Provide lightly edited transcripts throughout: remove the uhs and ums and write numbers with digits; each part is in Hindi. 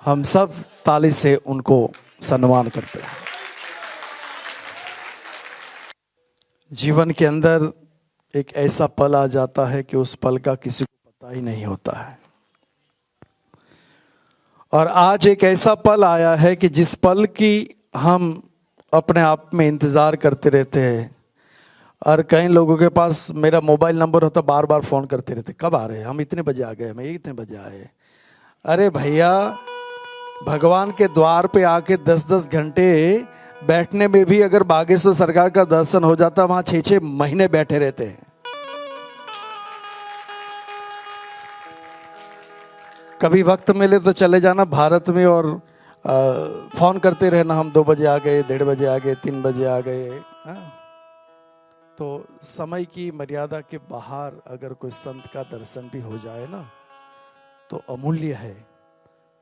हम सब ताली से उनको सम्मान करते हैं। जीवन के अंदर एक ऐसा पल आ जाता है कि उस पल का किसी को पता ही नहीं होता है, और आज एक ऐसा पल आया है कि जिस पल की हम अपने आप में इंतज़ार करते रहते हैं। और कई लोगों के पास मेरा मोबाइल नंबर होता, बार बार फ़ोन करते रहते, कब आ रहे हैं, हम इतने बजे आ गए, हम इतने बजे आए। अरे भैया, भगवान के द्वार पे आके 10-10 घंटे बैठने में भी अगर बागेश्वर सरकार का दर्शन हो जाता, वहाँ 6-6 महीने बैठे रहते हैं। कभी वक्त मिले तो चले जाना भारत में और फ़ोन करते रहना, हम 2 बजे आ गए, 1:30 बजे आ गए, 3 बजे आ गए। तो समय की मर्यादा के बाहर अगर कोई संत का दर्शन भी हो जाए ना, तो अमूल्य है।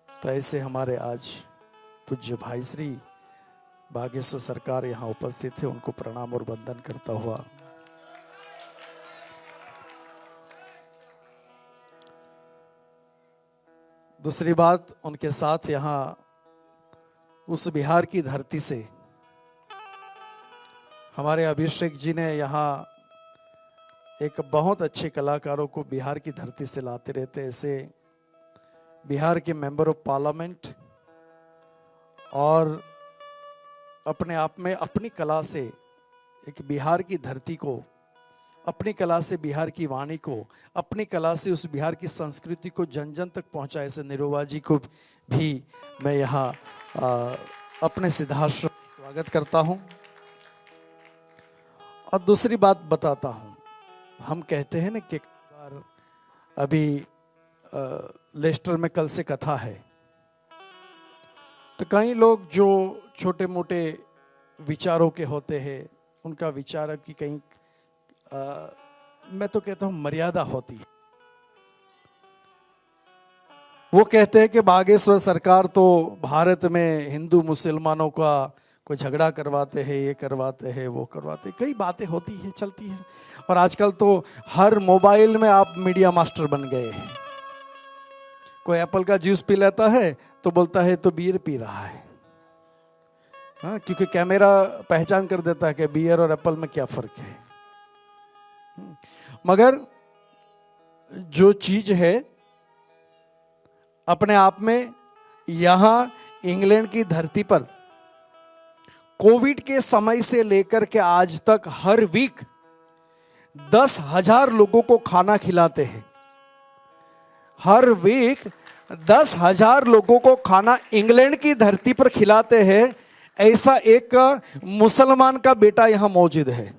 तो ऐसे हमारे आज पूज्य भाई श्री बागेश्वर सरकार यहाँ उपस्थित थे, उनको प्रणाम और वंदन करता हुआ दूसरी बात, उनके साथ यहाँ उस बिहार की धरती से हमारे अभिषेक जी ने यहाँ एक बहुत अच्छे कलाकारों को बिहार की धरती से लाते रहते। ऐसे बिहार के मेंबर ऑफ पार्लियामेंट और अपने आप में अपनी कला से एक बिहार की धरती को, अपनी कला से बिहार की वाणी को, अपनी कला से उस बिहार की संस्कृति को जन जन तक पहुंचाए, ऐसे निरोबा जी को भी मैं यहाँ अपने सिद्धाश्रम में स्वागत करता हूँ। और दूसरी बात बताता हूँ, हम कहते हैं ना कि बार अभी लेस्टर में कल से कथा है, तो कई लोग जो छोटे मोटे विचारों के होते हैं, उनका विचार की कहीं मैं तो कहता हूँ मर्यादा होती है। वो कहते हैं कि बागेश्वर सरकार तो भारत में हिंदू मुसलमानों का कोई झगड़ा करवाते हैं, ये करवाते हैं, वो करवाते हैं, कई बातें होती है, चलती है। और आजकल तो हर मोबाइल में आप मीडिया मास्टर बन गए हैं। कोई एप्पल का जूस पी लेता है तो बोलता है तो बियर पी रहा है, हाँ, क्योंकि कैमरा पहचान कर देता है कि बियर और एप्पल में क्या फर्क है। मगर जो चीज है अपने आप में, यहां इंग्लैंड की धरती पर कोविड के समय से लेकर के आज तक हर वीक 10,000 लोगों को खाना खिलाते हैं। हर वीक 10,000 लोगों को खाना इंग्लैंड की धरती पर खिलाते हैं। ऐसा एक मुसलमान का बेटा यहां मौजूद है।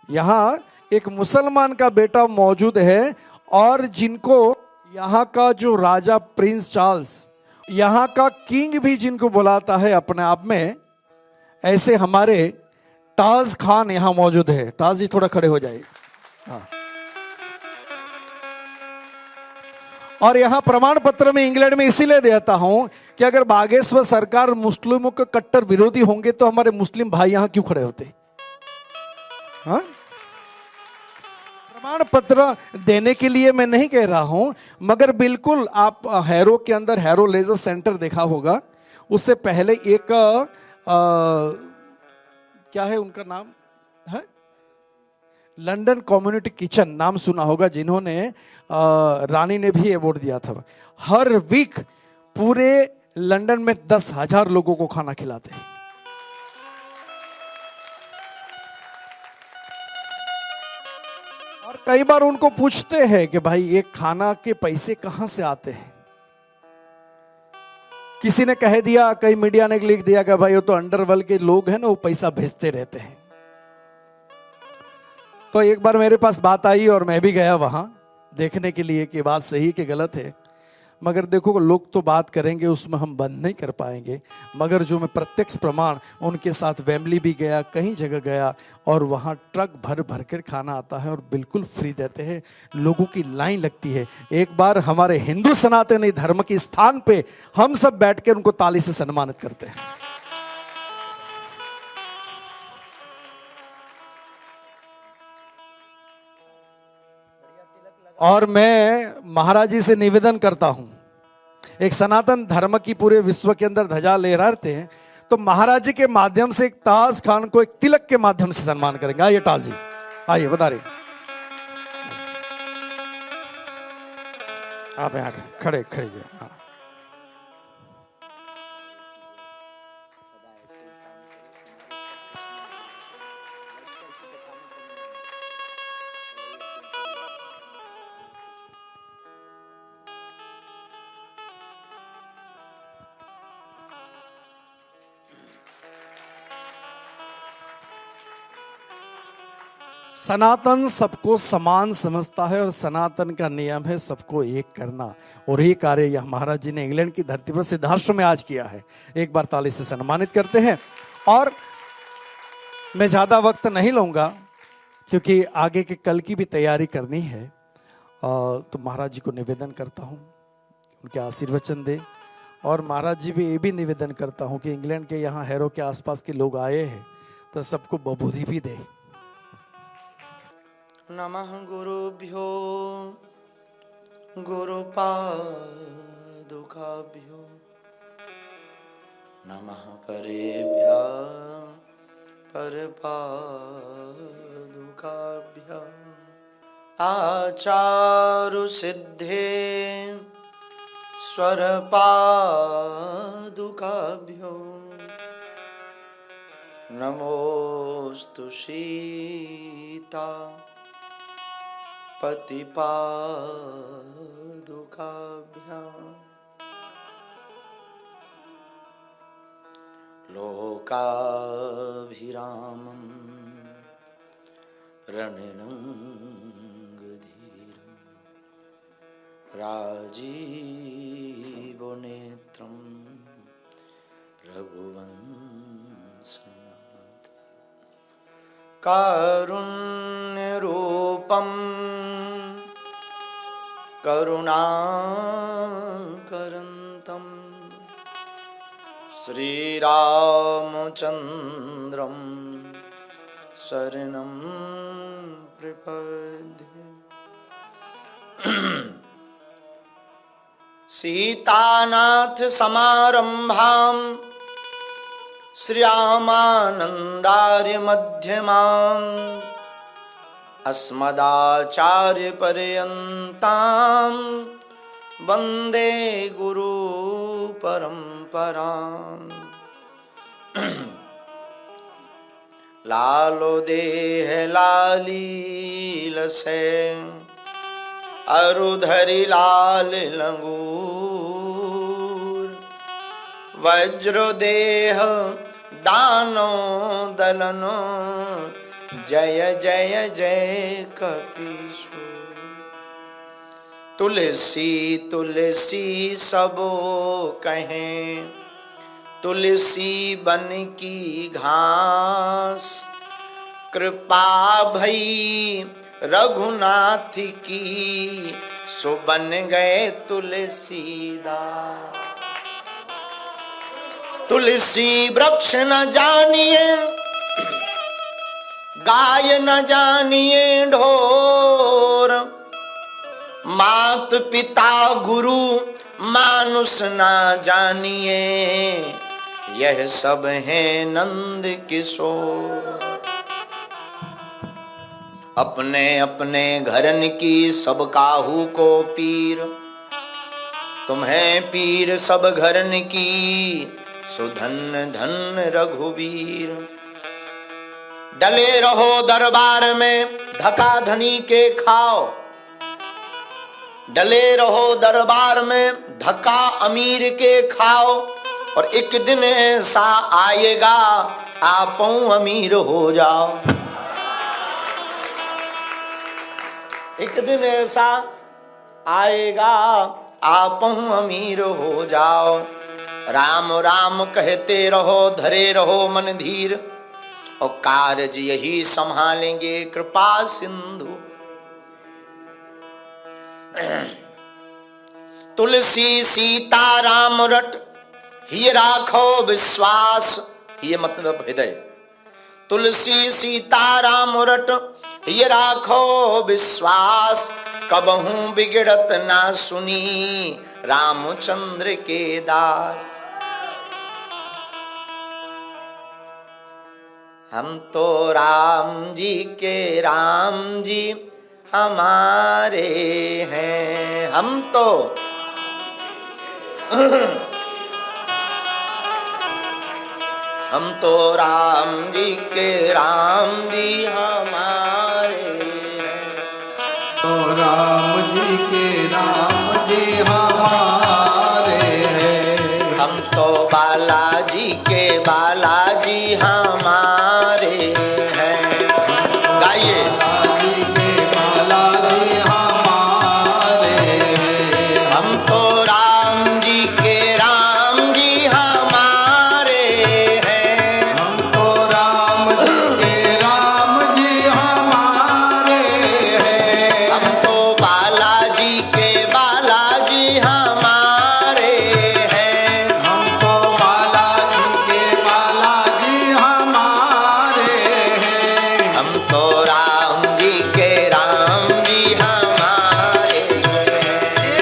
यहां एक मुसलमान का बेटा मौजूद है, और जिनको यहां का जो राजा प्रिंस चार्ल्स, यहां का किंग भी जिनको बुलाता है अपने आप में, ऐसे हमारे ताज खान यहां मौजूद है। ताज जी थोड़ा खड़े हो जाइए। हाँ। और यहां प्रमाण पत्र में इंग्लैंड में इसीलिए देता हूं कि अगर बागेश्वर सरकार मुस्लिमों के कट्टर विरोधी होंगे तो हमारे मुस्लिम भाई यहां क्यों खड़े होते? हाँ? प्रमाण पत्र देने के लिए मैं नहीं कह रहा हूं, मगर बिल्कुल आप हैरो के अंदर हैरो लेजर सेंटर देखा होगा, उससे पहले एक क्या है उनका नाम है, लंदन कम्युनिटी किचन नाम सुना होगा, जिन्होंने रानी ने भी अवार्ड दिया था। हर वीक पूरे लंदन में 10,000 लोगों को खाना खिलाते हैं। और कई बार उनको पूछते हैं कि भाई ये खाना के पैसे कहां से आते हैं? किसी ने कह दिया, कई मीडिया ने लिख दिया कि भाई वो तो अंडरवर्ल्ड के लोग हैं ना, वो पैसा भेजते रहते हैं। तो एक बार मेरे पास बात आई और मैं भी गया वहां देखने के लिए कि बात सही कि गलत है। मगर देखो, लोग तो बात करेंगे, उसमें हम बंद नहीं कर पाएंगे। मगर जो मैं प्रत्यक्ष प्रमाण, उनके साथ वेम्बली भी गया, कहीं जगह गया, और वहाँ ट्रक भर भर कर खाना आता है और बिल्कुल फ्री देते हैं। लोगों की लाइन लगती है। एक बार हमारे हिंदू सनातनी धर्म के स्थान पे हम सब बैठ कर उनको ताली से सम्मानित करते हैं। और मैं महाराज जी से निवेदन करता हूं एक सनातन धर्म की पूरे विश्व के अंदर ध्वजा लहराते हैं, तो महाराज जी के माध्यम से एक ताज खान को एक तिलक के माध्यम से सम्मान करेंगे। आइए ताज जी, आइए बता रहे आप यहाँ खड़े खड़े हाँ। सनातन सबको समान समझता है और सनातन का नियम है सबको एक करना, और ये कार्य यह महाराज जी ने इंग्लैंड की धरती पर सिद्धाश्रम में आज किया है। एक बार ताली से सम्मानित करते हैं। और मैं ज्यादा वक्त नहीं लूंगा क्योंकि आगे के कल की भी तैयारी करनी है, तो महाराज जी को निवेदन करता हूँ उनके आशीर्वचन दे। और महाराज जी भी ये भी निवेदन करता हूँ कि इंग्लैंड के यहाँ हैरो के आसपास के लोग आए हैं तो सबको बबूदी भी दे। नमः गुरुभ्यो गुरुपादुकाभ्यो नमः परेभ्यः परपादुकाभ्यो आचारु सिद्धे स्वरपादुकाभ्यो नमोस्तु सीता पतिपादुकाभ्यां लोकाभिरामं रणरङ्गधीरं राजीवनेत्रं रघुवंशनाथ कारुण्यरूपं करुणाकरन्तं श्रीरामचन्द्रं शरणं प्रपद्ये। सीतानाथ समारंभां श्रीरामानन्दार्य मध्यमाम् अस्मदाचार्य पर्यन्तां वन्दे गुरु परम्पराम्। लालो देह लाली लसे अरुधरि लाल लंगूर वज्र देह दानो दलनो जय जय जय कपीसुर। तुलसी तुलसी सबो कहें तुलसी बन की घास कृपा भई रघुनाथ की सो बन गए तुलसीदास। तुलसी वृक्ष न जानिए गाय न जानिए ढोर मात पिता गुरु मानुष न जानिए यह सब है नंद किशोर। अपने अपने घरन की सब काहू को पीर तुम्हें पीर सब घरन की सुधन धन रघुवीर। डले रहो दरबार में धका धनी के खाओ डले रहो दरबार में धक्का अमीर के खाओ और एक दिन ऐसा आएगा आपो अमीर हो जाओ। एक दिन ऐसा आएगा आपो अमीर हो जाओ। राम राम कहते रहो धरे रहो मन धीर और कार्य यही संभालेंगे कृपा सिंधु। तुलसी सीता राम रट ही राखो विश्वास ये मतलब हृदय। तुलसी सीता राम रट ये राखो विश्वास कबहू बिगड़त ना सुनी रामचंद्र के दास। हम तो राम जी के राम जी हमारे हैं। हम तो राम जी के राम जी हमारे हैं। तो राम जी के राम जी हमारे हैं। हम तो बालाजी के बालाजी हमारे हैं। गाइए। बालाजी के बालाजी हमारे हैं। हम तो राम जी के राम जी हमारे हैं। हम तो राम जी के राम जी हमारे हैं। हम तो बालाजी के बालाजी हमारे हैं। हम तो बालाजी के बालाजी हमारे हैं। हम तो राम जी के राम जी हमारे हैं।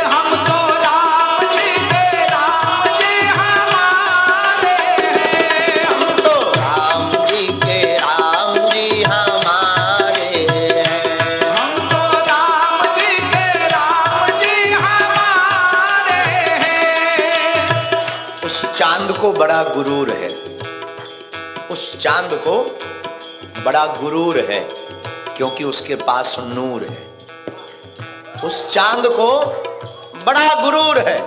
हम तो राम जी के राम जी हमारे हैं। हम तो राम जी के राम जी हमारे हैं। हम तो राम जी के राम जी हमारे हैं। उस चांद को बड़ा गुरूर है। उस चांद को बड़ा गुरूर है क्योंकि उसके पास नूर है। उस चांद को बड़ा गुरूर है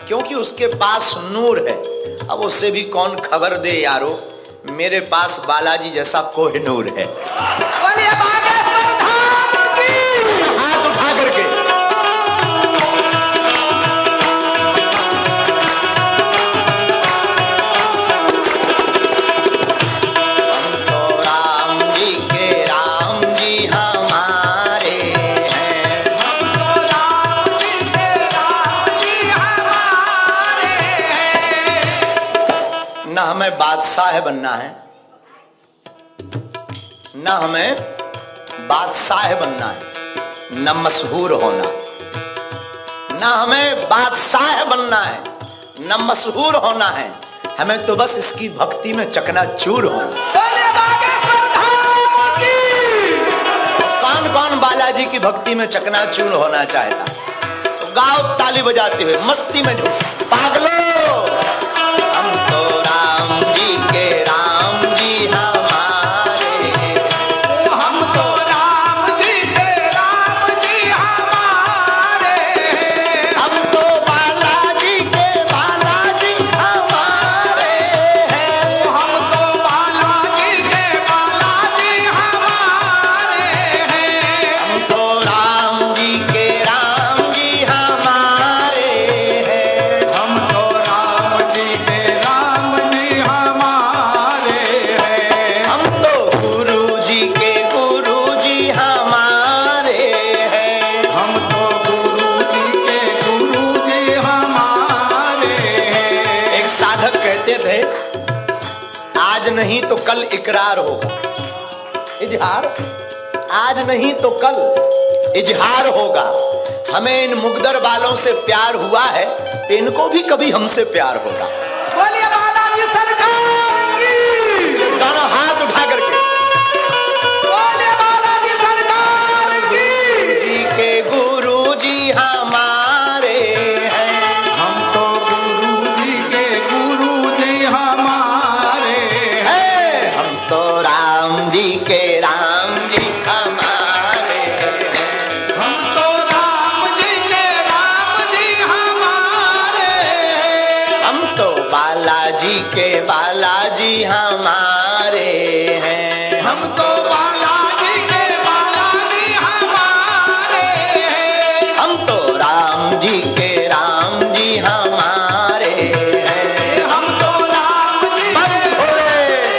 क्योंकि उसके पास नूर है। अब उससे भी कौन खबर दे यारो, मेरे पास बालाजी जैसा कोहिनूर है। बोलिए बागेश्वर धाम की। हाथ उठा करके हम तो राम जी के राम जी हमारे हैं। हम तो राम जी के राम जी हमारे हैं। न हमें बादशाह बनना है, न हमें बादशाह बनना है, न मशहूर होना। न हमें बादशाह बनना है, न मशहूर होना है। हमें तो बस इसकी भक्ति में चकनाचूर होना। बोलिए बागेश्वर धाम की। कौन कौन बालाजी की भक्ति में चकनाचूर होना चाहता? तो गाओ ताली बजाते हुए मस्ती में जो पागलो। हम तो राम जी के राम जी हमारे हैं। हम तो राम जी के राम जी हमारे हैं। हम तो बालाजी के बालाजी हमारे हैं। हम तो बालाजी के बालाजी हमारे हैं। हम तो राम जी के राम जी हमारे हैं। हम तो राम जी के राम जी हमारे हैं। हम तो गुरु जी के गुरु जी हमारे हैं। हम तो गुरु जी के गुरु जी हमारे हैं। एक साधक कहते थे, आज नहीं तो कल इकरार होगा। इजहार, आज नहीं तो कल इजहार होगा। हमें इन मुकद्दर वालों से प्यार हुआ है तो इनको भी कभी हमसे प्यार होगा। बोलिए बालाजी सरकार की। दोनों हाथ उठा करके बोलिए बालाजी सरकार की। जी के गुरु जी हमारे हैं। हम तो गुरु जी के गुरु जी हमारे हैं। हम तो राम जी के राम जी हमारे हैं। हम तो राम जी के राम जी हमारे हैं। हम तो बालाजी के बालाजी हमारे हैं। हम तो बालाजी के बालाजी हमारे हैं। हम तो राम जी के राम जी हमारे हैं। हम तो राम जी बम भोले।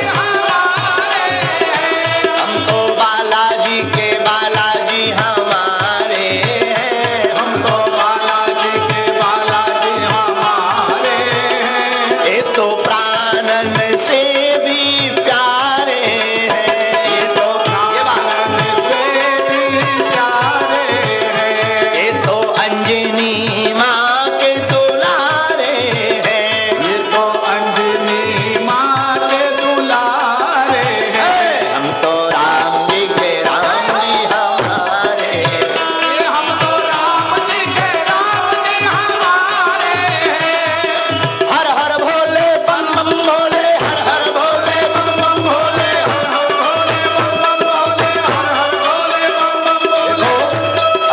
हमारे हैं। हम तो बालाजी के बालाजी हमारे हैं। हम तो बालाजी के बालाजी हमारे हैं। ये तो प्राण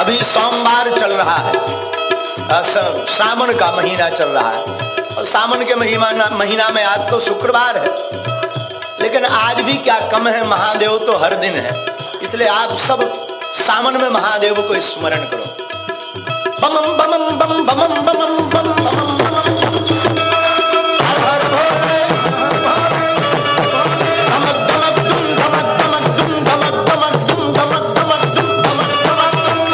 अभी सोमवार चल रहा है, सावन का महीना चल रहा है, और सावन के महीना में आज तो शुक्रवार है, लेकिन आज भी क्या कम है, महादेव तो हर दिन है। इसलिए आप सब सावन में महादेव को स्मरण करो। बम बम बम बम बम बम बम हर हर भोले, धमक धमक दुम धमक धमक दुम धमक धमक दुम धमक धमक दुम धमक धमक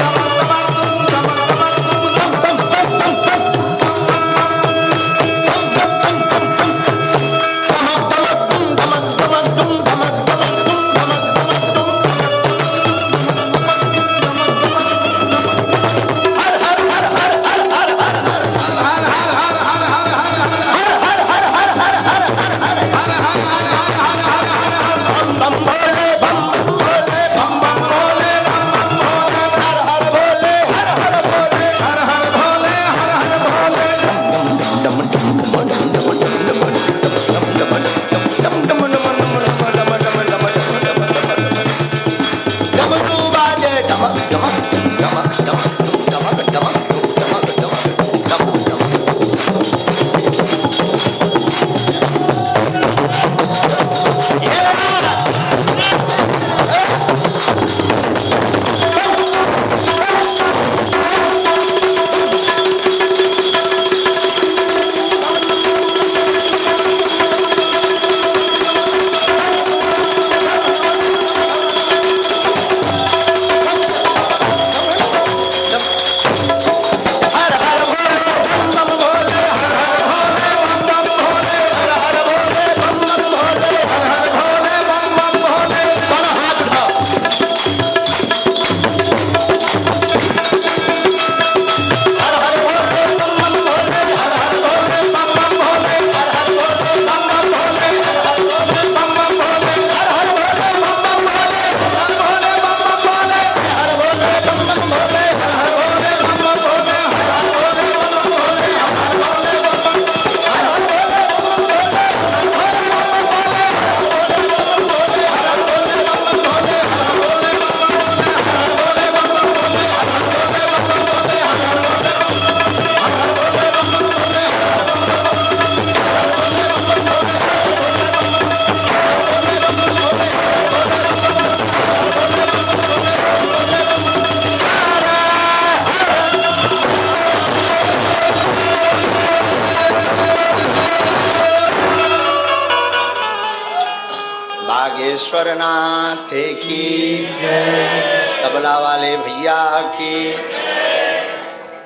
बागेश्वर नाथ की जय, तबला वाले भैया की,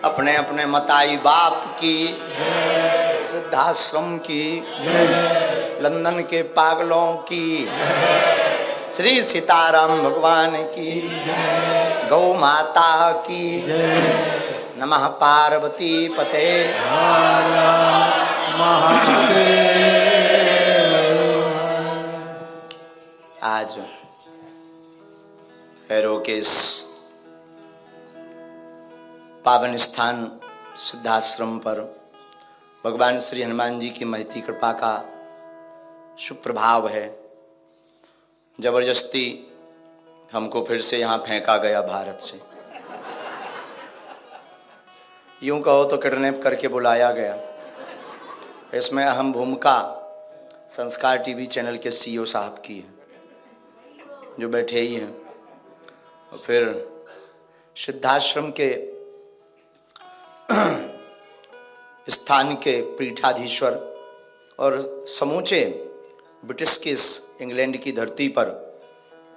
अपने अपने मताई बाप की, सिद्धाश्रम की, लंदन के पागलों की, श्री सीताराम भगवान की, गौ माता की, नमः पार्वती पते आज भैरव के इस पावन स्थान सिद्धाश्रम पर भगवान श्री हनुमान जी की महती कृपा का सुप्रभाव है। जबरदस्ती हमको फिर से यहाँ फेंका गया भारत से, यूं कहो तो किडनैप करके बुलाया गया। इसमें अहम भूमिका संस्कार टीवी चैनल के सीईओ साहब की है, जो बैठे ही हैं, और फिर सिद्धाश्रम के स्थान के पीठाधीश्वर और समूचे ब्रिटिश की इंग्लैंड की धरती पर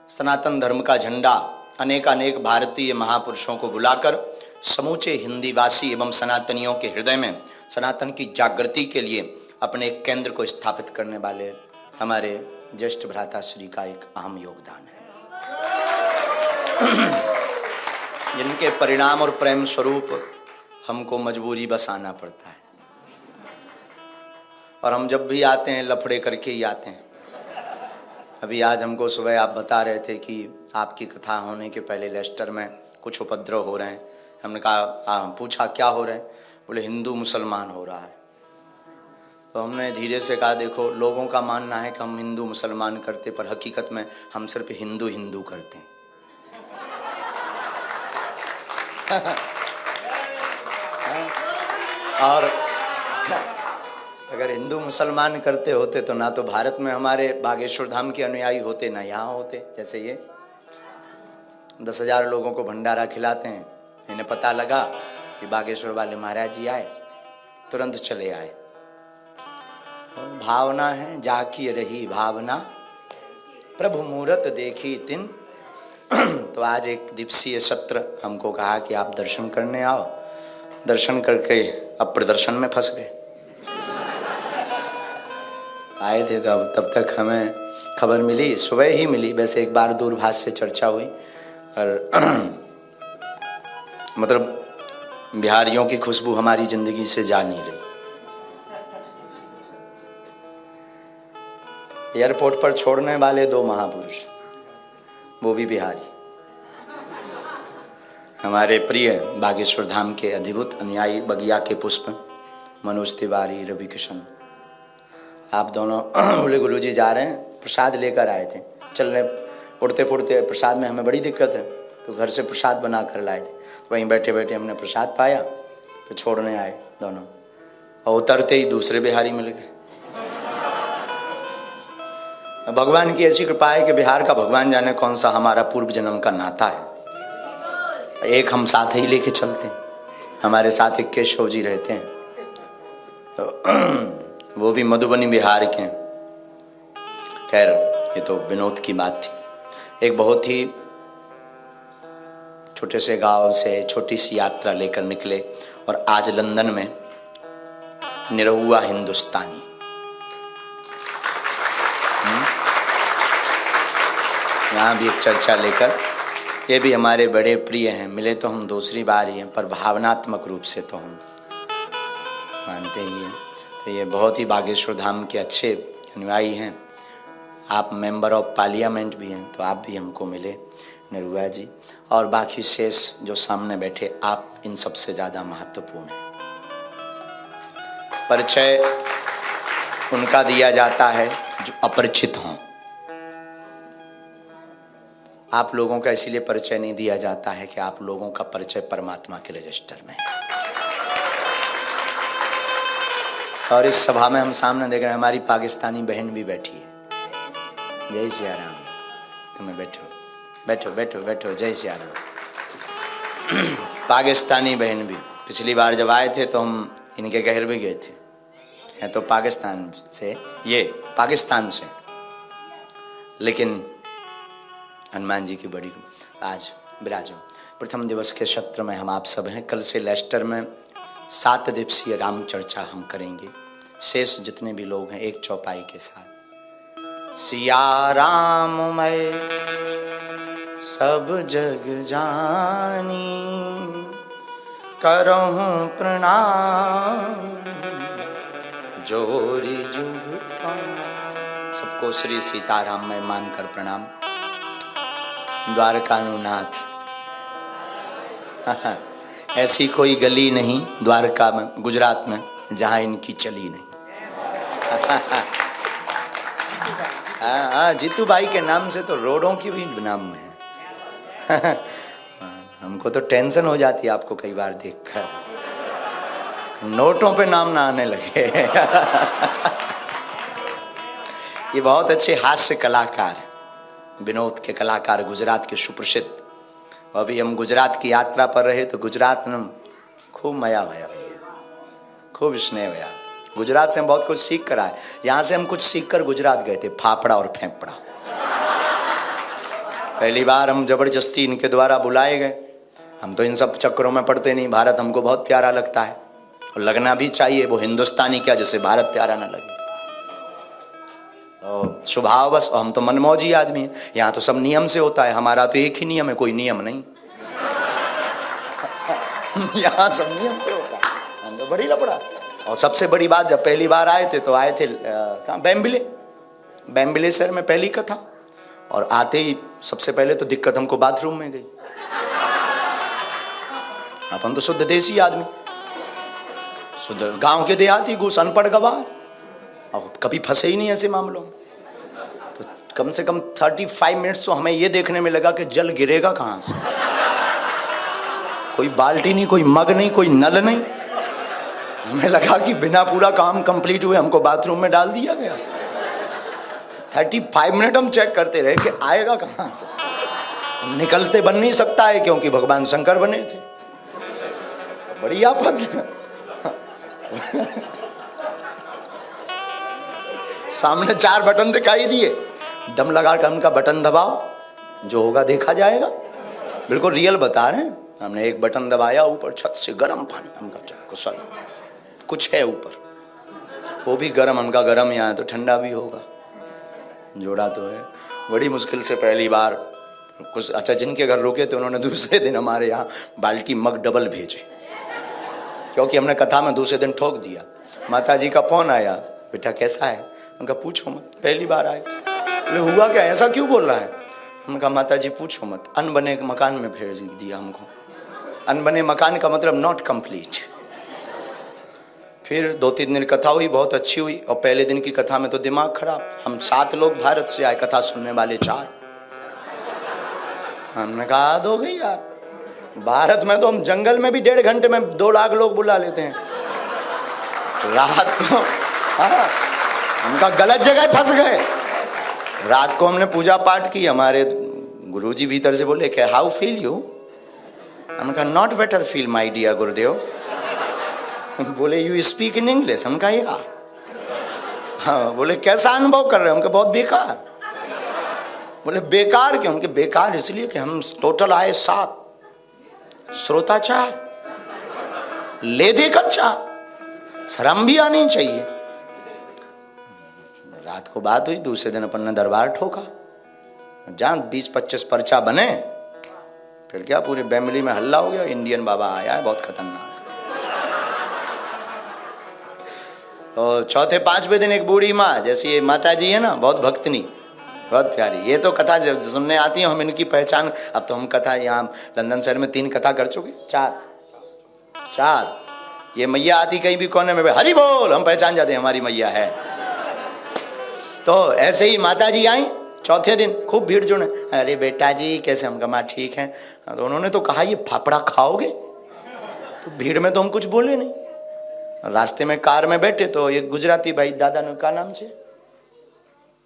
सनातन धर्म का झंडा अनेकानेक भारतीय महापुरुषों को बुलाकर समूचे हिंदीवासी एवं सनातनियों के हृदय में सनातन की जागृति के लिए अपने केंद्र को स्थापित करने वाले हमारे ज्येष्ठ भ्राता श्री का एक अहम योगदान है, जिनके परिणाम और प्रेम स्वरूप हमको मजबूरी बस आना पड़ता है, और हम जब भी आते हैं लफड़े करके ही आते हैं। अभी आज हमको सुबह आप बता रहे थे कि आपकी कथा होने के पहले लेस्टर में कुछ उपद्रव हो रहे हैं। हमने कहा पूछा क्या हो रहे हैं, बोले हिंदू मुसलमान हो रहा है। तो हमने धीरे से कहा देखो, लोगों का मानना है कि हम हिंदू मुसलमान करते, पर हकीकत में हम सिर्फ हिंदू हिंदू करते हैं। और अगर हिंदू मुसलमान करते होते तो ना तो भारत में हमारे बागेश्वर धाम के अनुयायी होते, ना यहाँ होते। जैसे ये 10,000 लोगों को भंडारा खिलाते हैं, इन्हें पता लगा कि बागेश्वर वाले महाराज जी आए, तुरंत चले आए। भावना है जाकी रही भावना, प्रभु मूरत देखी तिन। तो आज एक दिवसीय सत्र हमको कहा कि आप दर्शन करने आओ। दर्शन करके अब प्रदर्शन में फंस गए। आए थे तो तब तक हमें खबर मिली, सुबह ही मिली, वैसे एक बार दूरभाष से चर्चा हुई, और मतलब बिहारियों की खुशबू हमारी जिंदगी से जा नहीं रही। एयरपोर्ट पर छोड़ने वाले 2 महापुरुष, वो भी बिहारी, हमारे प्रिय बागेश्वर धाम के अधिभूत अनुयायी बगिया के पुष्प मनोज तिवारी, रवि किशन। आप दोनों बोले गुरुजी जा रहे हैं, प्रसाद लेकर आए थे। चलने उड़ते फुड़ते प्रसाद में हमें बड़ी दिक्कत है, तो घर से प्रसाद बना कर लाए थे। तो वहीं बैठे बैठे हमने प्रसाद पाया, तो छोड़ने आए दोनों, और उतरते ही दूसरे बिहारी मिल गए। भगवान की ऐसी कृपा है कि बिहार का भगवान जाने कौन सा हमारा पूर्व जन्म का नाता है। एक हम साथ ही लेके चलते हैं, हमारे साथ एक केशव जी रहते हैं, तो वो भी मधुबनी बिहार के। खैर ये तो विनोद की बात थी। एक बहुत ही छोटे से गांव से छोटी सी यात्रा लेकर निकले, और आज लंदन में निरहुआ हिंदुस्तानी, यहाँ भी एक चर्चा लेकर, ये भी हमारे बड़े प्रिय हैं। मिले तो हम दूसरी बार ही हैं, पर भावनात्मक रूप से तो हम मानते ही हैं। तो ये बहुत ही बागेश्वर धाम के अच्छे अनुयायी हैं। आप मेंबर ऑफ पार्लियामेंट भी हैं, तो आप भी हमको मिले, निरुआ जी, और बाकी शेष जो सामने बैठे, आप इन सबसे ज़्यादा महत्वपूर्ण हैं। परिचय उनका दिया जाता है जो अपरिचित हों। आप लोगों का इसीलिए परिचय नहीं दिया जाता है कि आप लोगों का परिचय परमात्मा के रजिस्टर में है। और इस सभा में हम सामने देख रहे हैं, हमारी पाकिस्तानी बहन भी बैठी है। जय सिया राम। तुम्हें बैठो बैठो बैठो बैठो, जय सिया राम। पाकिस्तानी बहन भी, पिछली बार जब आए थे तो हम इनके घर भी गए थे। हैं तो पाकिस्तान से, ये पाकिस्तान से, लेकिन हनुमान जी की बड़ी आज विराजो। प्रथम दिवस के सत्र में हम आप सब हैं। कल से लेस्टर में 7 दिवसीय राम चर्चा हम करेंगे। शेष जितने भी लोग हैं एक चौपाई के साथ। सिया राम मैं सब जग जानी, करहूं प्रणाम जोरी जुग पाऊं। सबको श्री सीताराम में मानकर प्रणाम। द्वारकानुनाथ, ऐसी कोई गली नहीं द्वारका में, गुजरात में, जहां इनकी चली नहीं। जीतू भाई के नाम से तो रोडों की भी नाम में है। हमको तो टेंशन हो जाती है आपको कई बार देखकर, नोटों पे नाम ना आने लगे। ये बहुत अच्छे हास्य कलाकार, विनोद के कलाकार, गुजरात के सुप्रसिद्ध। अभी हम गुजरात की यात्रा पर रहे तो गुजरात में खूब मजा आया भैया, खूब स्नेह हुआ। गुजरात से हम बहुत कुछ सीख कर आए। यहाँ से हम कुछ सीख कर गुजरात गए थे, फाफड़ा और फेंपड़ा। पहली बार हम जबरदस्ती इनके द्वारा बुलाए गए। हम तो इन सब चक्करों में पड़ते नहीं। भारत हमको बहुत प्यारा लगता है और लगना भी चाहिए। वो हिंदुस्तानी क्या जैसे भारत प्यारा ना लगे, स्वभाव बस। हम तो मनमौजी आदमी हैं। यहाँ तो सब नियम से होता है, हमारा तो एक ही नियम है, कोई नियम नहीं। यहाँ सब नियम से होता है, हम तो बड़ी लपड़ा। और सबसे बड़ी बात, जब पहली बार आए थे तो आए थे कहाँ, बैम्बिले शहर में पहली कथा। और आते ही सबसे पहले तो दिक्कत हमको बाथरूम में गई। अपन तो शुद्ध देसी आदमी, शुद्ध गांव के देहाती, घुस अनपढ़ गवार, और कभी फंसे ही नहीं ऐसे मामलों में। तो कम से कम 35 मिनट्स तो हमें ये देखने में लगा कि जल गिरेगा कहाँ से। कोई बाल्टी नहीं, कोई मग नहीं, कोई नल नहीं। हमें लगा कि बिना पूरा काम कंप्लीट हुए हमको बाथरूम में डाल दिया गया। 35 मिनट हम चेक करते रहे कि आएगा कहां से। निकलते बन नहीं सकता है क्योंकि भगवान शंकर बने थे। बड़ी आफत। सामने 4 बटन दिखाई दिए, दम लगा कर उनका बटन दबाओ, जो होगा देखा जाएगा। बिल्कुल रियल बता रहे हैं। हमने एक बटन दबाया, ऊपर छत से गर्म पानी। हमका कुशल कुछ है ऊपर, वो भी गर्म। हमका गर्म यहाँ तो ठंडा भी होगा, जोड़ा तो है। बड़ी मुश्किल से पहली बार कुछ। अच्छा, जिनके घर रुके थे उन्होंने दूसरे दिन हमारे यहाँ बाल्टी मग डबल भेजे, क्योंकि हमने कथा में दूसरे दिन ठोक दिया। माता जी का फोन आया, बेटा कैसा है? उनका पूछो मत, पहली बार आए थे। बोले हुआ क्या, ऐसा क्यों बोल रहा है? उनका माता जी पूछो मत, अनबने मकान में भेज दिया हमको। अनबने मकान का मतलब नॉट कंप्लीट। फिर 2-3 दिन कथा हुई, बहुत अच्छी हुई। और पहले दिन की कथा में तो दिमाग खराब। हम 7 लोग भारत से आए, कथा सुनने वाले 4। हमने कहा हद हो गई यार। भारत में तो हम जंगल में भी 1.5 घंटे में 2 लाख लोग बुला लेते हैं रात को। हाँ, उनका गलत जगह फंस गए। रात को हमने पूजा पाठ की। हमारे गुरुजी भीतर से बोले कि हाउ फील यू? हमने कहा not better feel my dear Gurudev. बोले यू स्पीक इन इंग्लिश? हम कहा या। हाँ, बोले कैसा अनुभव कर रहे हो? हम कहा बहुत बेकार। बोले बेकार क्यों? उनके बेकार इसलिए कि हम टोटल आए 7, श्रोता 4, ले देकर 4, शर्म भी आनी चाहिए। रात को बात हुई, दूसरे दिन अपन ने दरबार ठोका। जहां 20-25 पर्चा बने, फिर क्या पूरी फैमिली में हल्ला हो गया, इंडियन बाबा आया है, बहुत खतरनाक। तो चौथे 5वें दिन एक बूढ़ी माँ, जैसी ये माता जी है ना, बहुत भक्तनी, बहुत प्यारी। ये तो कथा जब सुनने आती है हम इनकी पहचान। अब तो हम कथा यहाँ लंदन शहर में 3 कथा कर चुके, 4। ये मैया आती कहीं भी कोने में, हरि बोल, हम पहचान जाते हैं हमारी मैया है। तो ऐसे ही माता जी आई चौथे दिन, खूब भीड़ जुड़े। अरे बेटा जी कैसे? हम कहा ठीक है। तो उन्होंने तो कहा ये फाफड़ा खाओगे? तो भीड़ में तो हम कुछ बोले नहीं। रास्ते में कार में बैठे तो एक गुजराती भाई, दादा ने क्या नाम छे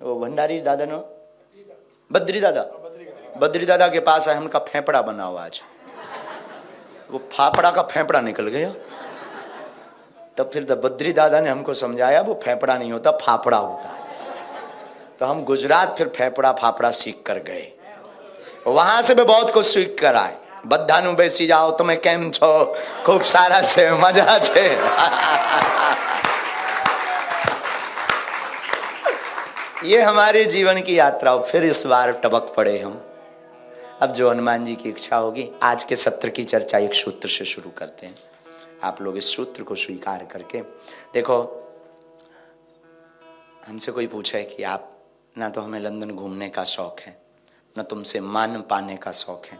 वो भंडारी दादा ने, बद्री दादा के पास आए। हमका फेफड़ा बनाओ आज। वो फाफड़ा का फेफड़ा निकल गया। तब फिर बद्री दादा ने हमको समझाया वो फेफड़ा नहीं होता, फाफड़ा होता है। तो हम गुजरात फिर फेफड़ा फाफड़ा सीख कर गए। वहां से भी बहुत कुछ सीख कर आए। बधानु बेसी जाओ, तुम्हें केम छो, खूब सारा छे, मजा छे। ये हमारे जीवन की यात्रा। फिर इस बार टपक पड़े हम। अब जो हनुमान जी की इच्छा होगी, आज के सत्र की चर्चा एक सूत्र से शुरू करते हैं। आप लोग इस सूत्र को स्वीकार करके देखो। हमसे कोई पूछे कि आप, ना तो हमें लंदन घूमने का शौक है, न तुमसे मान पाने का शौक है,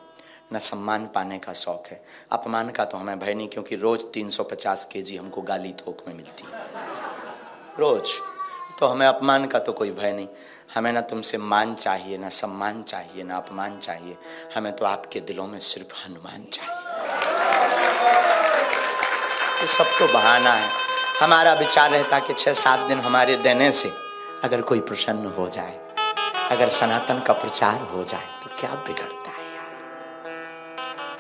न सम्मान पाने का शौक है। अपमान का तो हमें भय नहीं, क्योंकि रोज 350 kg हमको गाली थोक में मिलती है रोज। तो हमें अपमान का तो कोई भय नहीं। हमें ना तुमसे मान चाहिए, ना सम्मान चाहिए, ना अपमान चाहिए। हमें तो आपके दिलों में सिर्फ हनुमान चाहिए। ये सब तो बहाना है। हमारा विचार रहता कि 6-7 दिन हमारे देने से अगर कोई प्रसन्न हो जाए, अगर सनातन का प्रचार हो जाए, तो क्या बिगड़ता है यार,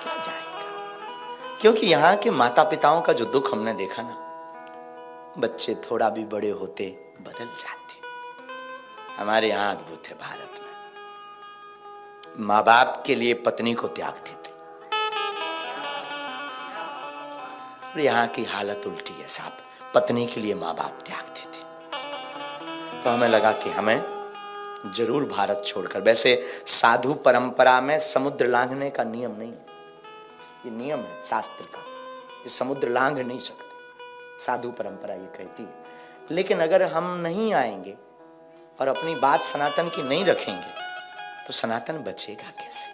क्या जाएगा। क्योंकि यहाँ के माता पिताओं का जो दुख हमने देखा ना, बच्चे थोड़ा भी बड़े होते बदल जाते। हमारे यहाँ अद्भुत है भारत में। माँ बाप के लिए पत्नी को त्याग देते, और यहाँ की हालत उल्टी है साहब। पत्नी के लिए माँ बाप त्याग देते। तो हमें लगा कि हमें जरूर भारत छोड़कर, वैसे साधु परंपरा में समुद्र लांघने का नियम नहीं है। ये नियम है शास्त्र का, ये समुद्र लांघ नहीं सकते, साधु परंपरा ये कहती है। लेकिन अगर हम नहीं आएंगे और अपनी बात सनातन की नहीं रखेंगे, तो सनातन बचेगा कैसे।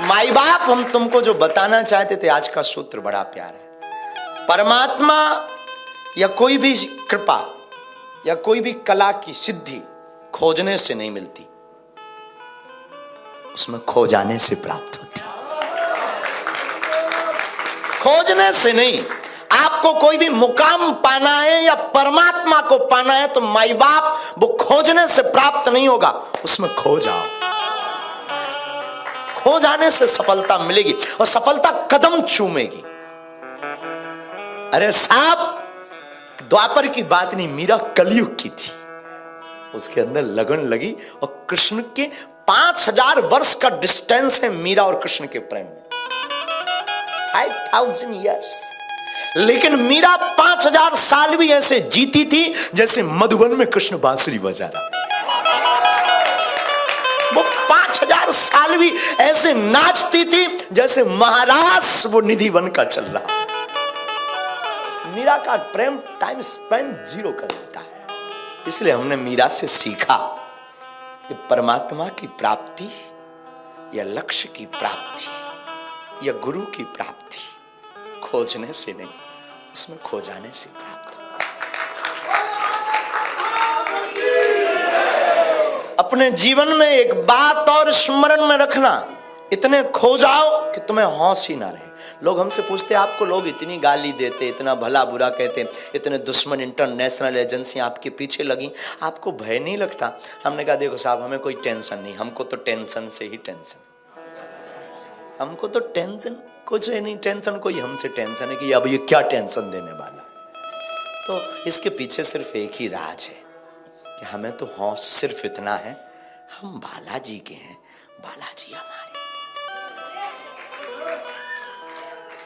माई बाप हम तुमको जो बताना चाहते थे, आज का सूत्र बड़ा प्यारा है। परमात्मा या कोई भी कृपा या कोई भी कला की सिद्धि खोजने से नहीं मिलती, उसमें खो जाने से प्राप्त होती है, खोजने से नहीं। आपको कोई भी मुकाम पाना है या परमात्मा को पाना है तो माई बाप वो खोजने से प्राप्त नहीं होगा, उसमें खो जाओ। खो जाने से सफलता मिलेगी और सफलता कदम चूमेगी। अरे साहब, द्वापर की बात नहीं, मीरा कलयुग की थी। उसके अंदर लगन लगी और कृष्ण के 5000 वर्ष का डिस्टेंस है मीरा और कृष्ण के प्रेम में, 5000 years। लेकिन मीरा 5000 साल भी ऐसे जीती थी जैसे मधुबन में कृष्ण बांसुरी बजा रहा। वो 5000 साल भी ऐसे नाचती थी जैसे महाराज वो निधि वन का चल रहा। मीरा का प्रेम टाइम स्पेंड 0 कर देता है। इसलिए हमने मीरा से सीखा कि परमात्मा की प्राप्ति या लक्ष्य की प्राप्ति या गुरु की प्राप्ति खोजने से नहीं, उसमें खो जाने से प्राप्त होगा। अपने जीवन में एक बात और स्मरण में रखना, इतने खो जाओ कि तुम्हें होश ही ना रहे। लोग हमसे पूछते हैं आपको लोग इतनी गाली देते, इतना भला बुरा कहते, इतने दुश्मन इंटरनेशनल एजेंसी आपके पीछे लगी, आपको भय नहीं लगता? हमने कहा देखो साहब, हमें कोई टेंशन नहीं, हमको तो टेंशन से ही टेंशन, हमको तो टेंशन कुछ है नहीं। टेंशन कोई हमसे टेंशन है कि अब ये क्या टेंशन देने वाला। तो इसके पीछे सिर्फ एक ही राज है कि हमें तो होश सिर्फ इतना है, हम बालाजी के हैं, बालाजी हमारे,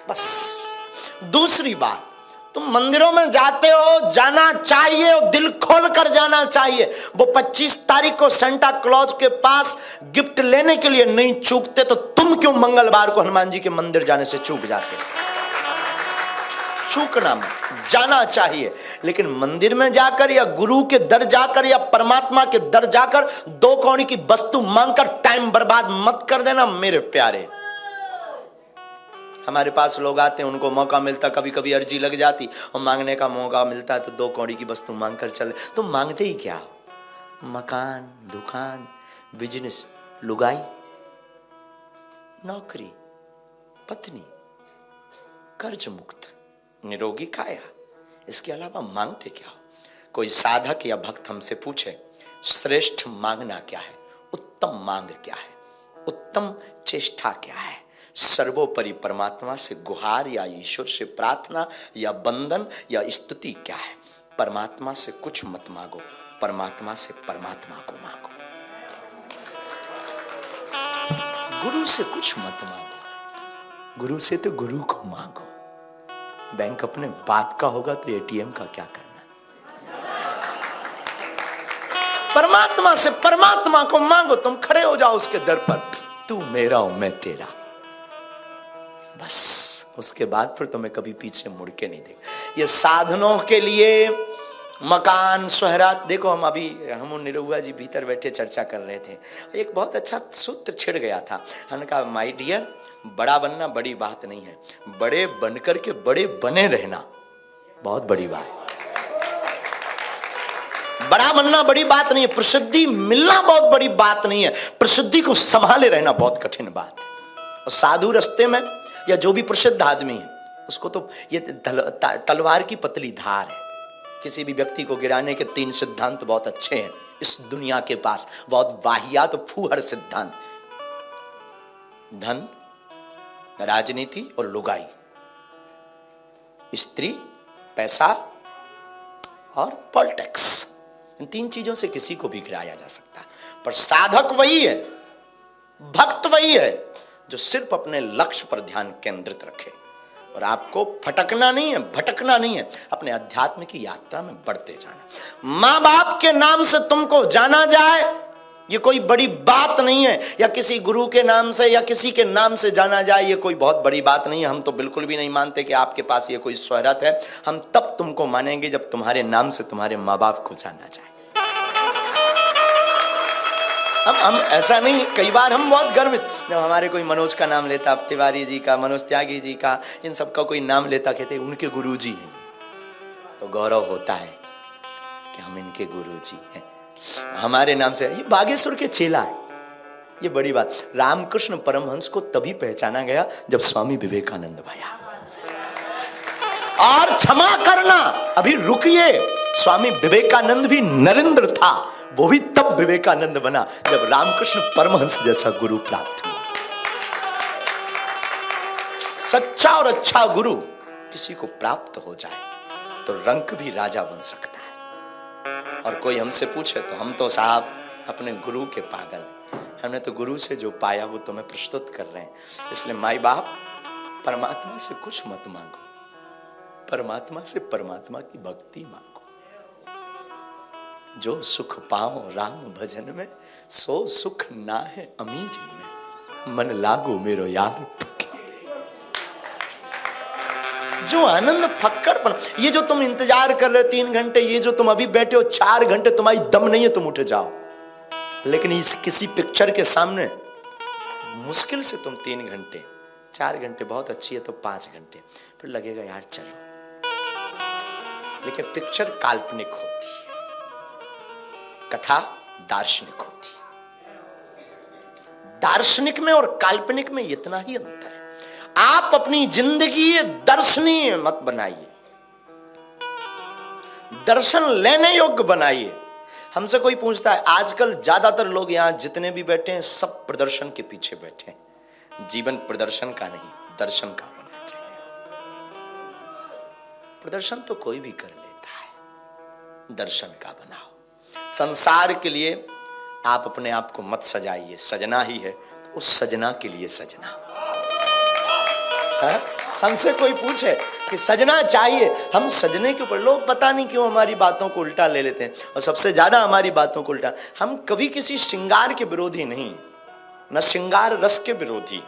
बस। दूसरी बात, तुम मंदिरों में जाते हो, जाना चाहिए और दिल खोल कर जाना चाहिए। वो 25 तारीख को सेंटा क्लॉज के पास गिफ्ट लेने के लिए नहीं चूकते तो तुम क्यों मंगलवार को हनुमान जी के मंदिर जाने से चूक जाते? चूकना मत, जाना चाहिए। लेकिन मंदिर में जाकर या गुरु के दर जाकर या परमात्मा के दर जाकर 2 कौड़ी की वस्तु मांगकर टाइम बर्बाद मत कर देना मेरे प्यारे। हमारे पास लोग आते हैं, उनको मौका मिलता, कभी कभी अर्जी लग जाती और मांगने का मौका मिलता है तो 2 कौड़ी की वस्तु मांग कर चले। तो मांगते ही क्या? मकान, दुकान, बिजनेस, लुगाई, नौकरी, पत्नी, कर्ज मुक्त, निरोगी काया, इसके अलावा मांगते क्या हो? कोई साधक या भक्त हमसे पूछे श्रेष्ठ मांगना क्या है, उत्तम मांग क्या है, उत्तम चेष्टा क्या है? सर्वोपरि परमात्मा से गुहार या ईश्वर से प्रार्थना या बंधन या स्तुति क्या है? परमात्मा से कुछ मत मांगो, परमात्मा से परमात्मा को मांगो। गुरु से कुछ मत मांगो, गुरु से तो गुरु को मांगो। बैंक अपने बाप का होगा तो एटीएम का क्या करना? परमात्मा से परमात्मा को मांगो। तुम खड़े हो जाओ उसके दर पर, तू मेरा हूं मैं तेरा, बस। उसके बाद फिर तुम्हें कभी पीछे मुड़ के नहीं देगा। ये साधनों के लिए मकान, शोहरत, देखो हम निरुआ जी भीतर बैठे चर्चा कर रहे थे, एक बहुत अच्छा सूत्र छिड़ गया था। हमने कहा माय डियर, बड़ा बनना बड़ी बात नहीं है, बड़े बनकर के बड़े बने रहना बहुत बड़ी बात है। बड़ा बनना बड़ी बात नहीं है, प्रसिद्धि मिलना बहुत बड़ी बात नहीं है, प्रसिद्धि को संभाले रहना बहुत कठिन बात है। और साधु रास्ते में या जो भी प्रसिद्ध आदमी है उसको तो ये तलवार की पतली धार है। किसी भी व्यक्ति को गिराने के 3 सिद्धांत बहुत अच्छे हैं इस दुनिया के पास, बहुत वाहियात तो फूहड़ सिद्धांत: धन, राजनीति और लुगाई, स्त्री, पैसा और पॉलिटिक्स। इन 3 चीजों से किसी को भी गिराया जा सकता है। पर साधक वही है, भक्त वही है जो सिर्फ अपने लक्ष्य पर ध्यान केंद्रित रखे। और आपको फटकना नहीं है, भटकना नहीं है, अपने अध्यात्म की यात्रा में बढ़ते जाना। मां बाप के नाम से तुमको जाना जाए ये कोई बड़ी बात नहीं है, या किसी गुरु के नाम से या किसी के नाम से जाना जाए ये कोई बहुत बड़ी बात नहीं है। हम तो बिल्कुल भी नहीं मानते कि आपके पास ये कोई शोहरत है। हम तब तुमको मानेंगे जब तुम्हारे नाम से तुम्हारे माँ बाप को जाना जाए। हम ऐसा नहीं, कई बार हम बहुत गर्वित, जब हमारे कोई मनोज का नाम लेता, तिवारी जी का, मनोज त्यागी जी का, इन सब का कोई नाम लेता, कहते उनके गुरुजी हैं, तो गौरव होता है कि हम इनके गुरुजी हैं। हमारे नाम से ये बागेश्वर के चेला है, ये बड़ी बात। रामकृष्ण परमहंस को तभी पहचाना गया जब स्वामी विवेकानंद आया। और क्षमा करना, अभी रुकिए, स्वामी विवेकानंद भी नरेंद्र था, वो भी तब विवेकानंद बना जब रामकृष्ण परमहंस जैसा गुरु प्राप्त हुआ। सच्चा और अच्छा गुरु किसी को प्राप्त हो जाए तो रंक भी राजा बन सकता है। और कोई हमसे पूछे तो हम तो साहब अपने गुरु के पागल, हमने तो गुरु से जो पाया वो तुम्हें प्रस्तुत कर रहे हैं। इसलिए माई बाप, परमात्मा से कुछ मत मांगो, परमात्मा से परमात्मा की भक्ति मांगो। जो सुख पाओ राम भजन में, सो सुख ना है अमीरी में, मन लागो मेरो यार फकीर। जो आनंद फक्कड़पन, ये जो तुम इंतजार कर रहे हो 3 घंटे, ये जो तुम अभी बैठे हो 4 घंटे, तुम्हारी दम नहीं है तुम उठे जाओ, लेकिन इस किसी पिक्चर के सामने मुश्किल से तुम 3 घंटे, 4 घंटे बहुत अच्छी है तो 5 घंटे, फिर लगेगा यार चलो। लेकिन पिक्चर काल्पनिक होती है, कथा दार्शनिक होती है। दार्शनिक में और काल्पनिक में इतना ही अंतर है। आप अपनी जिंदगी दर्शनीय मत बनाइए, दर्शन लेने योग्य बनाइए। हमसे कोई पूछता है, आजकल ज्यादातर लोग यहां जितने भी बैठे हैं सब प्रदर्शन के पीछे बैठे हैं। जीवन प्रदर्शन का नहीं, दर्शन का होना चाहिए। प्रदर्शन तो कोई भी कर लेता है, दर्शन का बनाओ। संसार के लिए आप अपने आप को मत सजाइए, सजना ही है तो उस सजना के लिए सजना। हमसे कोई पूछे कि सजना चाहिए, हम सजने के ऊपर, लोग पता नहीं क्यों हमारी बातों को उल्टा ले लेते हैं, और सबसे ज्यादा हमारी बातों को उल्टा। हम कभी किसी श्रृंगार के विरोधी नहीं, न श्रृंगार रस के विरोधी।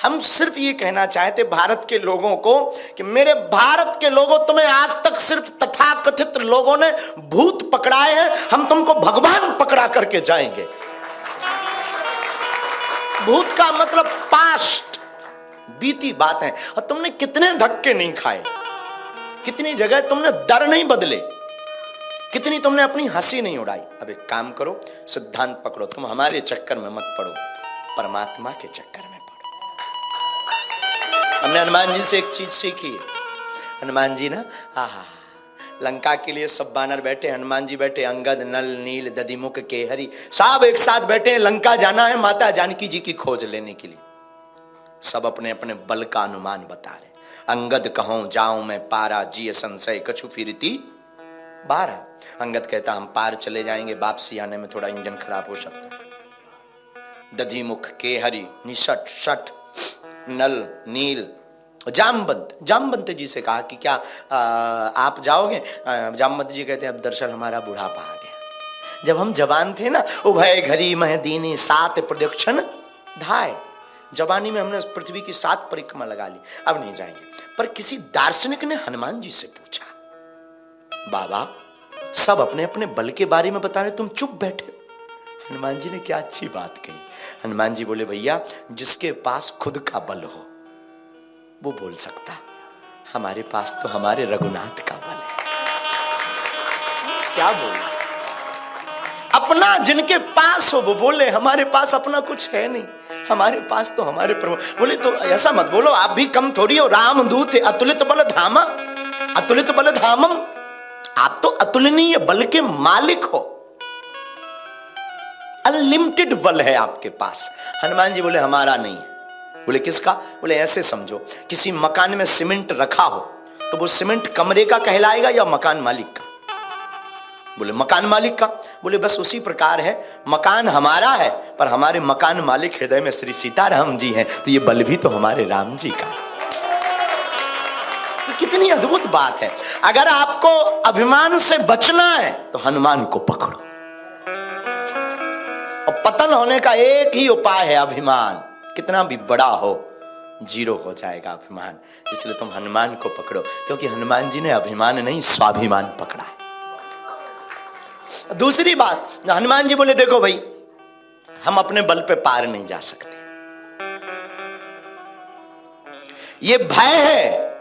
हम सिर्फ ये कहना चाहते भारत के लोगों को कि मेरे भारत के लोगों, तुम्हें आज तक सिर्फ तथाकथित लोगों ने भूत पकड़ाए हैं, हम तुमको भगवान पकड़ा करके जाएंगे। भूत का मतलब पास्ट, बीती बात है। और तुमने कितने धक्के नहीं खाए, कितनी जगह तुमने दर नहीं बदले, कितनी तुमने अपनी हंसी नहीं उड़ाई। अब एक काम करो, सिद्धांत पकड़ो, तुम हमारे चक्कर में मत पड़ो, परमात्मा के चक्कर में पड़ो। हमने हनुमान जी से एक चीज सीखी है। हनुमान जी ना, लंका के लिए सब बानर बैठे, हनुमान जी बैठे, अंगद, नल, नील, दधिमुख, केहरी, सब एक साथ बैठे। लंका जाना है माता जानकी जी की खोज लेने के लिए। सब अपने अपने बल का अनुमान बता रहे। अंगद कहूं जाऊं मैं पारा, जिय संशय कछु फिरती 12। अंगद कहता हम पार चले जाएंगे, वापसी आने में थोड़ा इंजन खराब हो सकता है। दधिमुख, केहरी, निषट, शठ, नल, नील, जामवंत जी से कहा कि क्या आप जाओगे? जामवंत जी कहते हैं अब दरअसल हमारा बुढ़ापा आ गया, जब हम जवान थे ना, उभय घरी मह दीनी 7 प्रदक्षिण धाय। जवानी में हमने पृथ्वी की 7 परिक्रमा लगा ली, अब नहीं जाएंगे। पर किसी दार्शनिक ने हनुमान जी से पूछा, बाबा सब अपने अपने बल के बारे में बता रहे, तुम चुप बैठे हो। हनुमान जी ने क्या अच्छी बात कही। हनुमान जी बोले, भैया जिसके पास खुद का बल हो वो बोल सकता, हमारे पास तो हमारे रघुनाथ का बल है। क्या बोले? अपना जिनके पास हो वो बोले, हमारे पास अपना कुछ है नहीं, हमारे पास तो हमारे प्रभु। बोले तो ऐसा मत बोलो, आप भी कम थोड़ी हो। रामदूत अतुलित बल धामा, अतुलित बल धामम। आप तो अतुलनीय बल के मालिक हो, अनलिमिटेड बल है आपके पास। हनुमान जी बोले हमारा नहीं है। बोले किसका? बोले ऐसे समझो, किसी मकान में सीमेंट रखा हो तो वो सीमेंट कमरे का कहलाएगा या मकान मालिक का? बोले मकान मालिक का। बोले बस उसी प्रकार है, मकान हमारा है पर हमारे मकान मालिक हृदय में श्री सीताराम जी हैं, तो ये बल भी तो हमारे राम जी का। कितनी अद्भुत बात है। अगर आपको अभिमान से बचना है तो हनुमान को पकड़ो, और पतन होने का एक ही उपाय है अभिमान। कितना भी बड़ा हो, जीरो हो जाएगा अभिमान। इसलिए तुम हनुमान को पकड़ो, क्योंकि हनुमान जी ने अभिमान नहीं स्वाभिमान पकड़ा है। दूसरी बात, हनुमान जी बोले देखो भाई, हम अपने बल पे पार नहीं जा सकते, ये भय है,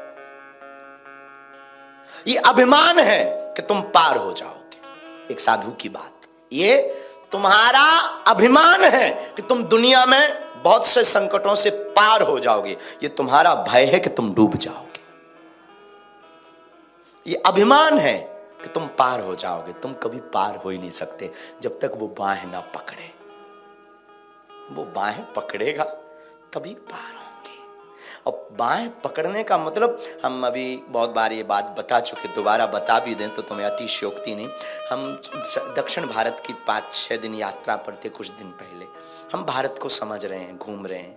ये अभिमान है कि तुम पार हो जाओगे। एक साधु की बात, ये तुम्हारा अभिमान है कि तुम दुनिया में बहुत से संकटों से पार हो जाओगे, ये तुम्हारा भय है कि तुम डूब जाओगे। ये अभिमान है कि तुम पार हो जाओगे, तुम कभी पार हो ही नहीं सकते जब तक वो बाहें ना पकड़े। वो बाहें पकड़ेगा तभी पार होंगे। और बाहें पकड़ने का मतलब, हम अभी बहुत बार ये बात बता चुके, दोबारा बता भी दें तो तुम्हें अतिशयोक्ति नहीं। हम दक्षिण भारत की 5-6 दिन यात्रा पर थे कुछ दिन पहले। हम भारत को समझ रहे हैं, घूम रहे हैं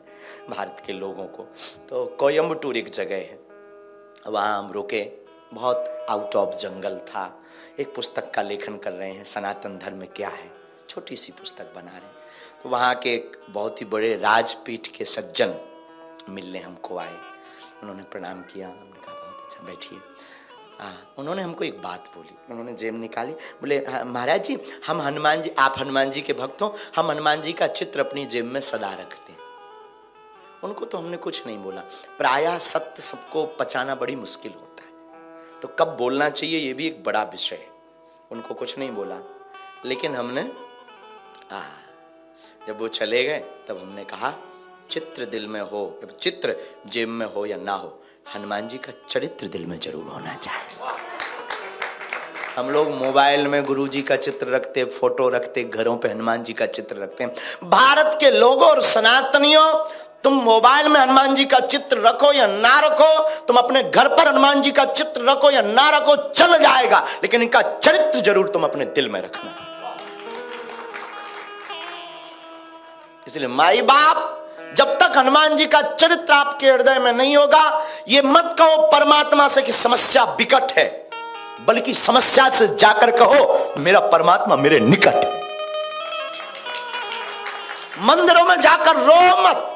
भारत के लोगों को। तो कोयम्बटूर एक जगह है, वहाँ हम रुके। बहुत आउट ऑफ जंगल था। एक पुस्तक का लेखन कर रहे हैं, सनातन धर्म में क्या है, छोटी सी पुस्तक बना रहे हैं। तो वहाँ के एक बहुत ही बड़े राजपीठ के सज्जन मिलने हमको आए। उन्होंने प्रणाम किया, हमने कहा बहुत अच्छा बैठिए। उन्होंने हमको एक बात बोली, उन्होंने जेब निकाली, बोले महाराज जी, हम हनुमान जी, आप हनुमान जी के भक्त हो, हम हनुमान जी का चित्र अपनी जेब में सदा रखते हैं। उनको तो हमने कुछ नहीं बोला। प्रायः सत्य सबको पचाना बड़ी मुश्किल होता है, तो कब बोलना चाहिए ये भी एक बड़ा विषय है। उनको कुछ नहीं बोला, लेकिन हमने जब वो चले गए तब हमने कहा, चित्र दिल में हो, चित्र जेब में हो या ना हो, हनुमान जी का चरित्र दिल में जरूर होना चाहिए। हम लोग मोबाइल में गुरु जी का चित्र रखते, फोटो रखते, घरों पे हनुमान जी का चित्र रखते हैं। भारत के लोगों और सनातनियों, तुम मोबाइल में हनुमान जी का चित्र रखो या ना रखो, तुम अपने घर पर हनुमान जी का चित्र रखो या ना रखो, चल जाएगा, लेकिन इनका चरित्र जरूर तुम अपने दिल में रखना। इसलिए माई बाप, जब तक हनुमान जी का चरित्र आपके हृदय में नहीं होगा, ये मत कहो परमात्मा से कि समस्या विकट है, बल्कि समस्या से जाकर कहो मेरा परमात्मा मेरे निकट है। मंदिरों में जाकर रो मत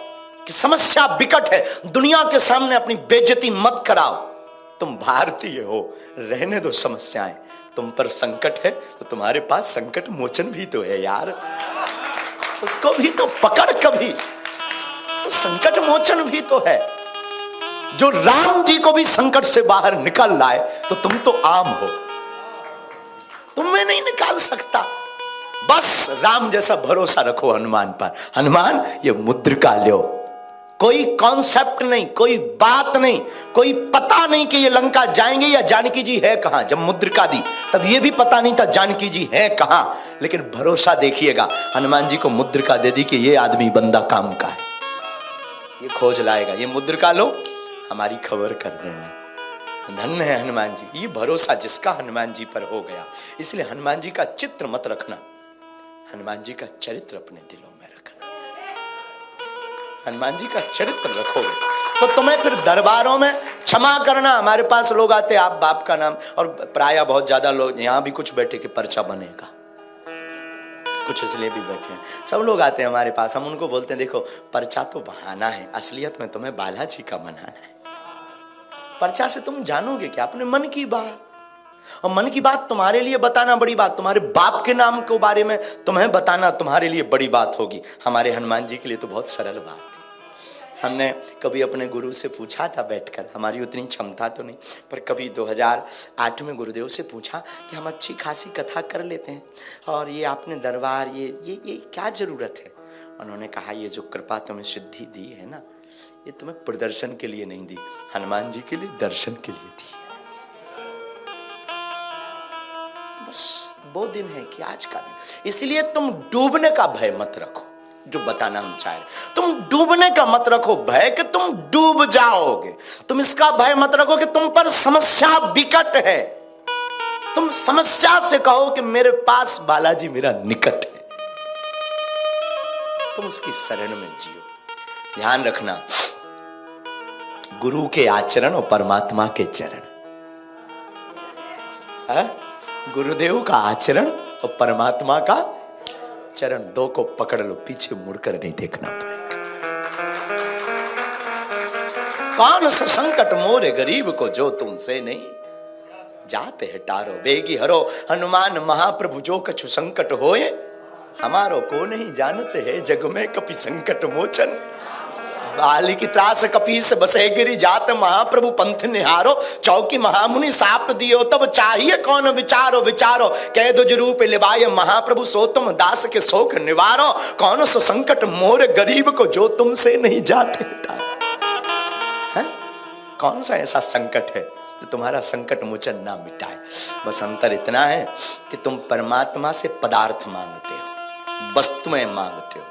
कि समस्या विकट है, दुनिया के सामने अपनी बेइज्जती मत कराओ। तुम भारतीय हो, रहने दो समस्याएं। तुम पर संकट है तो तुम्हारे पास संकट मोचन भी तो है यार, उसको भी तो पकड़ कभी। संकट मोचन भी तो है, जो राम जी को भी संकट से बाहर निकाल लाए, तो तुम तो आम हो, तुम्हें नहीं निकाल सकता। बस राम जैसा भरोसा रखो हनुमान पर। हनुमान ये मुद्रिका लो, कोई कॉन्सेप्ट नहीं, कोई बात नहीं, कोई पता नहीं कि ये लंका जाएंगे या जानकी जी है कहां। जब मुद्रिका दी तब ये भी पता नहीं था जानकी जी है कहां, लेकिन भरोसा देखिएगा, हनुमान जी को मुद्रिका दे दी कि ये आदमी बंदा काम का है, ये खोज लाएगा, ये मुद्रिका लो, हमारी खबर कर देना। धन्य है हनुमान जी, ये भरोसा जिसका हनुमान जी पर हो गया। इसलिए हनुमान जी का चित्र मत रखना, हनुमान जी का चरित्र अपने दिलों में रखना। हनुमान जी का चरित्र रखोगे तो तुम्हें फिर दरबारों में, क्षमा करना, हमारे पास लोग आते, आप बाप का नाम, और प्रायः बहुत ज्यादा लोग यहां भी कुछ बैठे कि पर्चा बनेगा, कुछ इसलिए भी बैठे हैं, सब लोग आते हैं हमारे पास। हम उनको बोलते हैं देखो पर्चा तो बहाना है, असलियत में तुम्हें बालाजी का मनाना है। पर्चा से तुम जानोगे क्या? अपने मन की बात, और मन की बात तुम्हारे लिए बताना बड़ी बात, तुम्हारे बाप के नाम के बारे में तुम्हें बताना तुम्हारे लिए बड़ी बात होगी। हमारे हनुमान जी के लिए तो बहुत सरल बात है। हमने कभी अपने गुरु से पूछा था बैठकर, हमारी उतनी क्षमता तो नहीं, पर कभी 2008 में गुरुदेव से पूछा कि हम अच्छी खासी कथा कर लेते हैं और ये आपने दरबार ये क्या जरूरत है? उन्होंने कहा ये जो कृपा तुम्हें सिद्धि दी है ना, ये तुम्हें प्रदर्शन के लिए नहीं दी, हनुमान जी के लिए दर्शन के लिए दी। बस वो दिन है कि आज का दिन, इसलिए तुम डूबने का भय मत रखो, जो बताना हम चाह रहे, तुम डूबने का मत रखो भय कि तुम डूब जाओगे। तुम इसका भय मत रखो कि तुम पर समस्या विकट है। तुम समस्या से कहो कि मेरे पास बालाजी मेरा निकट है, तुम उसकी शरण में जियो। ध्यान रखना, गुरु के आचरण और परमात्मा के चरण, गुरुदेव का आचरण और परमात्मा का चरण, दो को पकड़ लो, पीछे मुड़कर नहीं देखना पड़ेगा। कौन सा संकट मोरे गरीब को जो तुमसे नहीं जाते है टारो, बेगी हरो हनुमान महाप्रभु जो कछु संकट होए, हमारो को नहीं जानते है जग में कपि संकट मोचन। बाली की त्रास कपीस बसे गिरी जात महाप्रभु पंथ निहारो चौकी महामुनि साप दियो तब चाहिए कौन विचारो विचारो कह दो रूप लिबाय महाप्रभु सो तुम दास के शोक निवारो कौन सो संकट मोर गरीब को जो तुमसे नहीं जाते है? कौन सा ऐसा संकट है जो तुम्हारा संकट मोचन ना मिटाए। बस अंतर इतना है कि तुम परमात्मा से पदार्थ मांगते हो, वस्तुएं मांगते हो।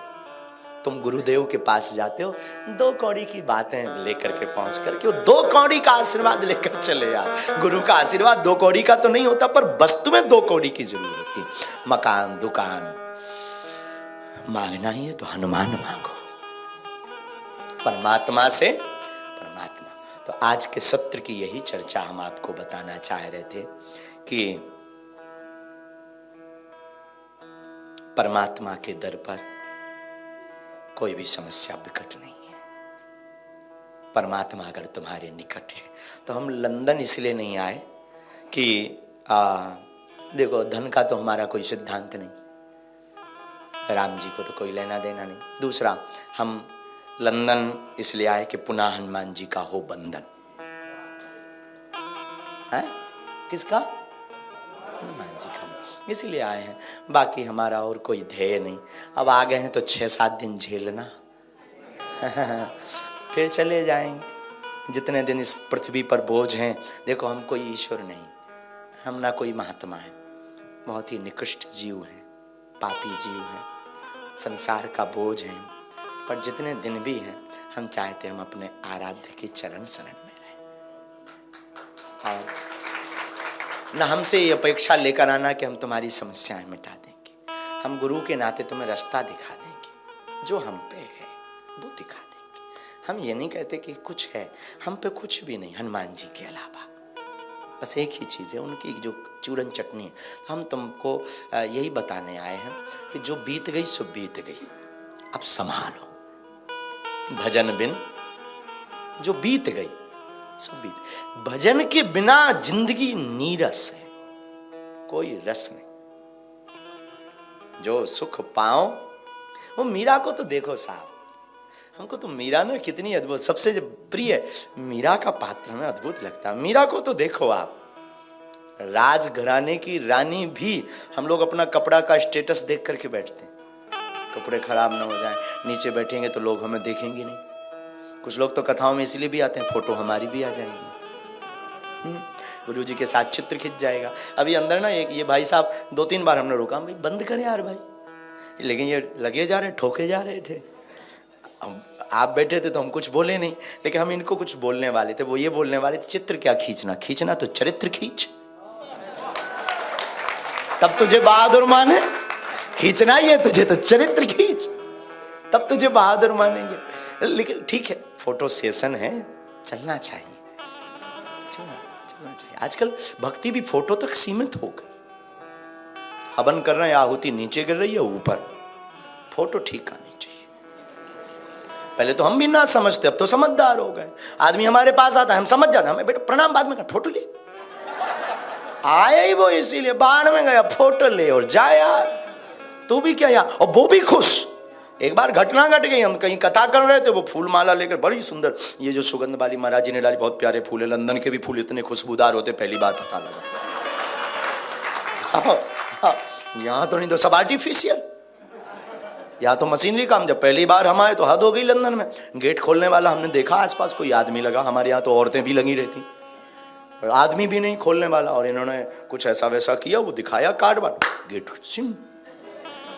तुम गुरुदेव के पास जाते हो, 2 कौड़ी की बातें लेकर के पहुंच करके 2 कौड़ी का आशीर्वाद लेकर चले यार। गुरु का आशीर्वाद 2 कौड़ी का तो नहीं होता, पर वस्तुएं 2 कौड़ी की जरूर होती। मकान, दुकान मांगना ही है तो हनुमान मांगो, परमात्मा से परमात्मा। तो आज के सत्र की यही चर्चा हम आपको बताना चाह रहे थे कि परमात्मा के दर पर कोई भी समस्या विकट नहीं है। परमात्मा अगर तुम्हारे निकट है तो हम लंदन इसलिए नहीं आए कि देखो धन का तो हमारा कोई सिद्धांत नहीं, राम जी को तो कोई लेना देना नहीं। दूसरा, हम लंदन इसलिए आए कि पुनः हनुमान जी का हो बंधन है। किसका? हनुमान जी का, इसीलिए आए हैं। बाकी हमारा और कोई ध्येय नहीं। अब आ गए हैं तो 6-7 दिन झेलना फिर चले जाएंगे। जितने दिन इस पृथ्वी पर बोझ हैं, देखो हम कोई ईश्वर नहीं, हम ना कोई महात्मा है, बहुत ही निकृष्ट जीव हैं, पापी जीव हैं, संसार का बोझ है। पर जितने दिन भी हैं हम चाहते हम अपने आराध्य के चरण शरण में रहें। और न हमसे ये अपेक्षा लेकर आना कि हम तुम्हारी समस्याएं मिटा देंगे। हम गुरु के नाते तुम्हें रास्ता दिखा देंगे, जो हम पे है वो दिखा देंगे। हम ये नहीं कहते कि कुछ है, हम पे कुछ भी नहीं हनुमान जी के अलावा। बस एक ही चीज़ है, उनकी जो चूरन चटनी है। हम तुमको यही बताने आए हैं कि जो बीत गई सो बीत गई, अब संभालो। भजन बिन जो बीत गई सो बीत। भजन के बिना जिंदगी नीरस है, कोई रस नहीं। जो सुख पाओ वो मीरा को तो देखो साहब, हमको तो मीरा ना कितनी अद्भुत, सबसे प्रिय मीरा का पात्र में अद्भुत लगता है। मीरा को तो देखो आप, राजघराने की रानी भी हम लोग अपना कपड़ा का स्टेटस देख करके बैठते हैं, कपड़े खराब ना हो जाएं। नीचे बैठेंगे तो लोग हमें देखेंगे नहीं। कुछ लोग तो कथाओं में इसलिए भी आते हैं, फोटो हमारी भी आ जाएगी, गुरु जी के साथ चित्र खिंच जाएगा। अभी अंदर ना एक ये भाई साहब 2-3 बार हमने रोका, भाई बंद करें यार भाई, लेकिन ये लगे जा रहे, ठोके जा रहे थे। आप बैठे थे तो हम कुछ बोले नहीं, लेकिन हम इनको कुछ बोलने वाले थे। वो ये बोलने वाले थे, चित्र क्या खींचना, खींचना तो चरित्र खींच, तब तुझे बहादुर माने। खींचना ही है तुझे तो चरित्र खींच, तब तुझे बहादुर मानेंगे। लेकिन ठीक है, फोटो सेशन है, चलना चाहिए, चलना चाहिए। आजकल भक्ति भी फोटो तक सीमित हो गई। हवन कर रहे हैं, आहुति नीचे गिर रही है, ऊपर फोटो ठीक आनी चाहिए। पहले तो हम भी ना समझते, अब तो समझदार हो गए। आदमी हमारे पास आता है, हम समझ जाते हैं, हमें बेटा प्रणाम बाद में कर, फोटो ले। आया ही वो इसीलिए, बाढ़ में गया, फोटो ले और जा यार, तू भी क्या यार। और वो भी खुश। एक बार घटना घट गई, हम कहीं कथा कर रहे थे, वो फूल माला लेकर, बड़ी सुंदर, ये जो सुगंध वाली महाराज जी ने डाली, बहुत प्यारे फूल है। लंदन के भी फूल इतने खुशबूदार होते, पहली बार पता लगा। यहाँ तो नहीं, तो सब आर्टिफिशियल, यहाँ तो मशीनरी काम। जब पहली बार हम आए तो हद हो गई लंदन में। गेट खोलने वाला हमने देखा, आसपास कोई आदमी लगा, हमारे यहाँ तो औरतें भी लगी रहती, आदमी भी नहीं खोलने वाला। और इन्होंने कुछ ऐसा वैसा किया, वो दिखाया कार्ड बाट, गेट सिम।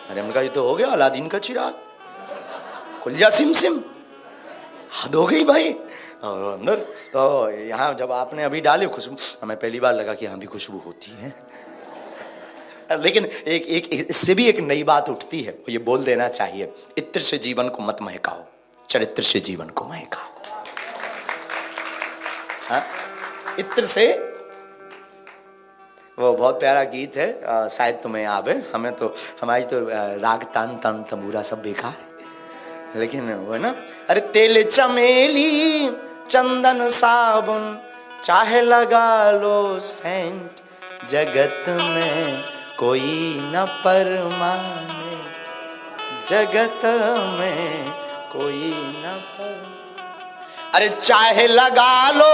अरे हमने कहा ये तो हो गया अलादीन का चिराग, खुल जा सिम सिम, हद हो गई भाई। और अंदर तो यहाँ जब आपने अभी डाले खुशबू, हमें पहली बार लगा कि यहाँ भी खुशबू होती है। लेकिन एक इससे भी एक नई बात उठती है, वो ये बोल देना चाहिए, इत्र से जीवन को मत महकाओ, चरित्र से जीवन को महकाओ। हाँ, इत्र से, वो बहुत प्यारा गीत है, शायद तुम्हें आवे, हमें तो, हमारी तो राग तान तान तंबूरा सब बेकार है, लेकिन वो है ना, अरे तेल चमेली चंदन साबुन चाहे लगा लो सेंट, जगत में कोई न परमाने, जगत में कोई न पर। अरे चाहे लगा लो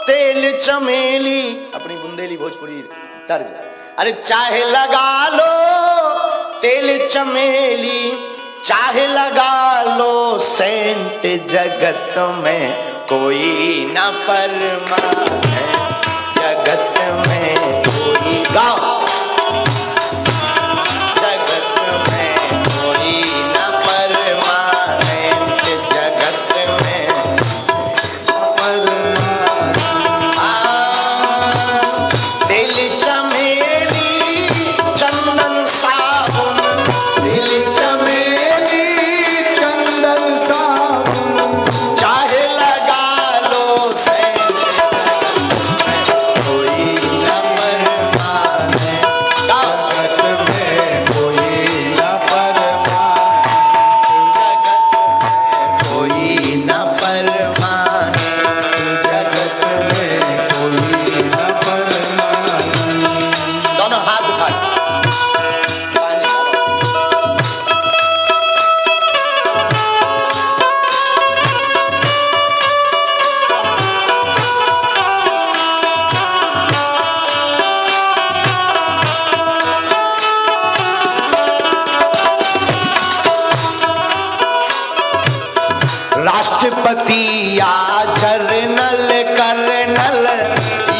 तेल चमेली, अपनी बुंदेली भोजपुरी तर्ज। अरे चाहे लगा लो तेल चमेली, चाहे लगा लो सेंट, जगत में कोई न परमाने, जगत में कोई गाओ, जगत में कोई न परमाने, जगत में दिल चमेली चंदन साबुन, दिल चमेली चंदन साबुन, चाहे लगा लो सेंट, कोई न परमाने, जगत में कोई न परमाने, जगत में कोई न परमाने, जगत में कोई न परमाने। दोनों हाथ उठा लो। राष्ट्रपति या जर्नल कर्नल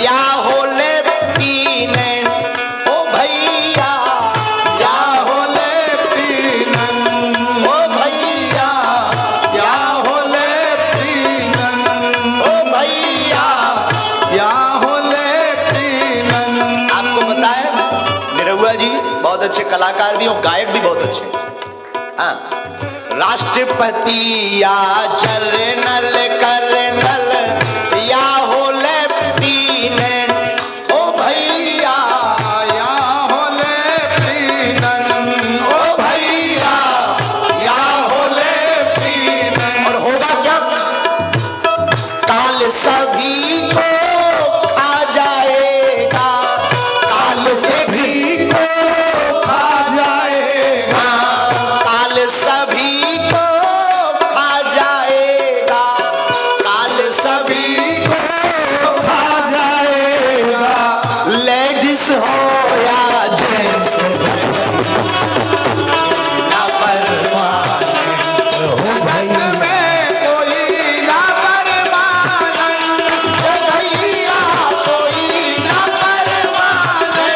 या हो लेफ्टिनेंट, ओ भैया या हो लेफ्टिनेंट, ओ भैया या हो लेफ्टिनेंट, ओ भैया या हो लेफ्टिनेंट। आपको बताया निरहुआ जी बहुत अच्छे कलाकार भी और गायक भी बहुत अच्छे। हाँ, राष्ट्रपति या जर्नल कर्नल या हो लेफ्टिनेंट, ओ भैया या हो लेफ्टिनेंट, ओ भैया या हो लेफ्टिनेंट। और होगा क्या? काल सभी को खा जाएगा, काल सभी को खा जाएगा, काल सभी हो या जेंट्स, ना परमाने, हो भैया में कोई ना परमाने, हो भैया कोई ना परमाने,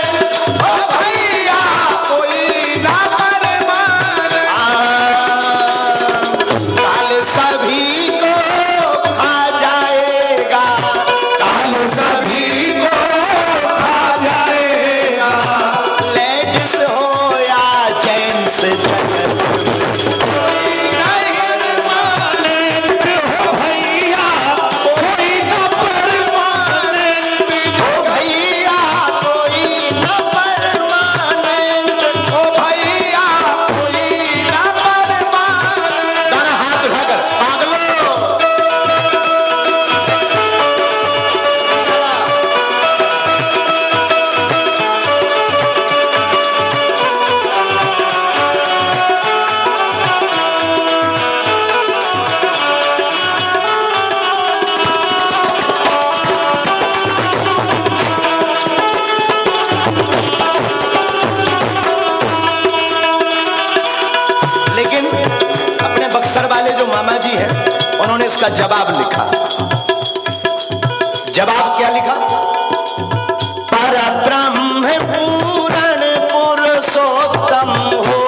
हो भैया कोई ना परमाने। काल सभी को खा जाएगा, काल सभी को खा जाएगा, लेडीज हो या जेंट्स, जगत कोई नहीं परमानेंट, हो भैया कोई न परमानेंट, हो भैया कोई न परमानेंट, हो भैया कोई न परमानेंट। दोनों हाथ उठाकर पागलों, लेकिन अपने बक्सर वाले जो मामा जी हैं उन्होंने इसका जवाब लिखा। जवाब क्या लिखा? परब्रह्म पूर्ण पुरुषोत्तम हो,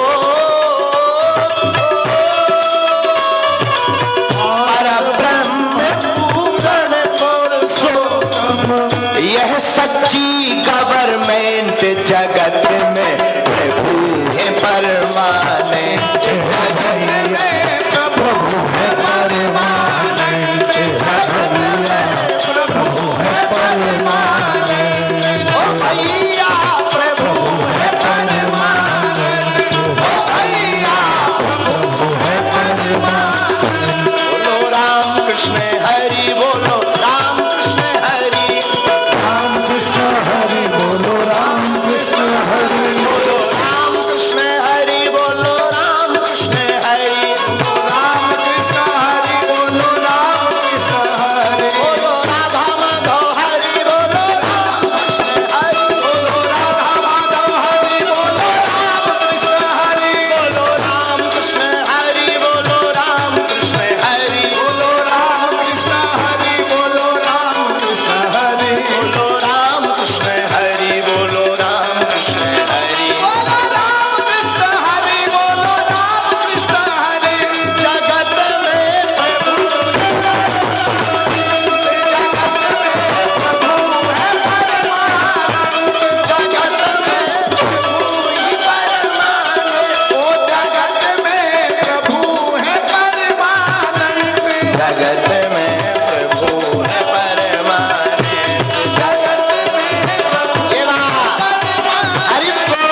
परब्रह्म पूर्ण पुरुषोत्तम, यह सच्ची गवर्नमेंट जगत में प्रभु है परमानेंट, जगत में प्रभु है परमानेंट, जगत में प्रभु है परमानेंट, ओ भैया प्रभु है परमानेंट, ओ भैया प्रभु है परमानेंट। बोलो राम कृष्ण हरि, बोलो राम कृष्ण हरि, राम कृष्ण हरि, बोलो राम कृष्ण हरि, बोलो राम कृष्ण हरि, बोलो राम कृष्ण हरि, राम जगत में प्रभु है परमानंद, जगत में प्रभु है परमानंद। हरि बोल।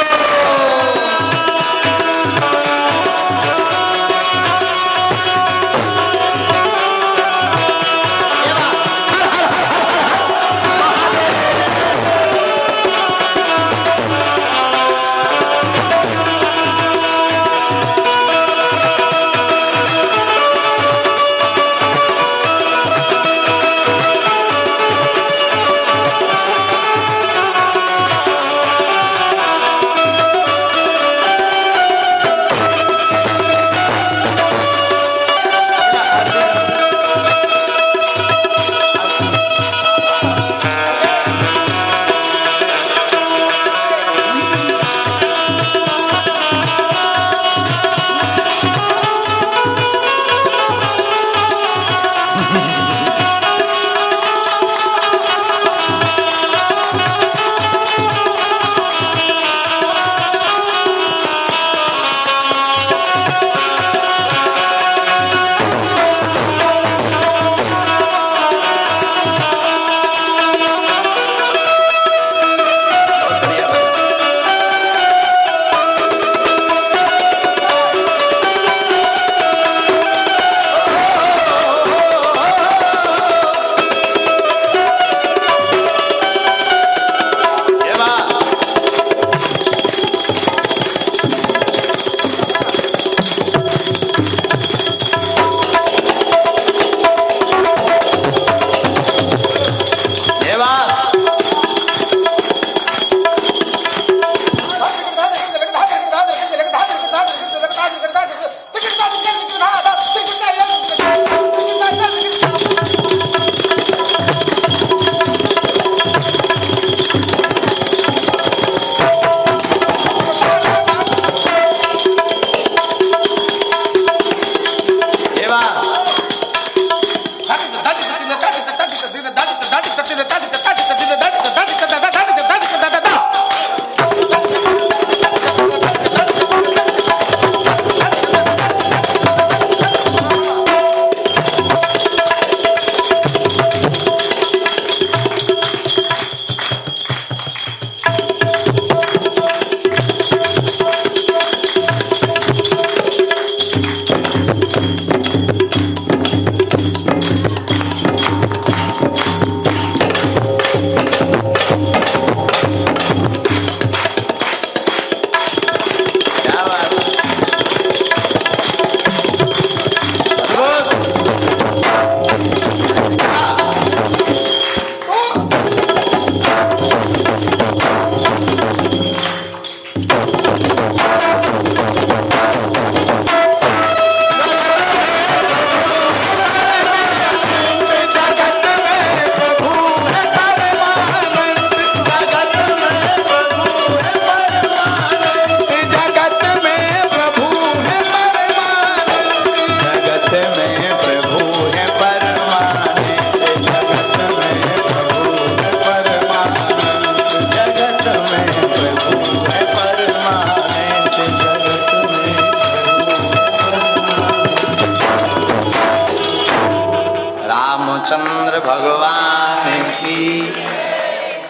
रामचंद्र भगवान की।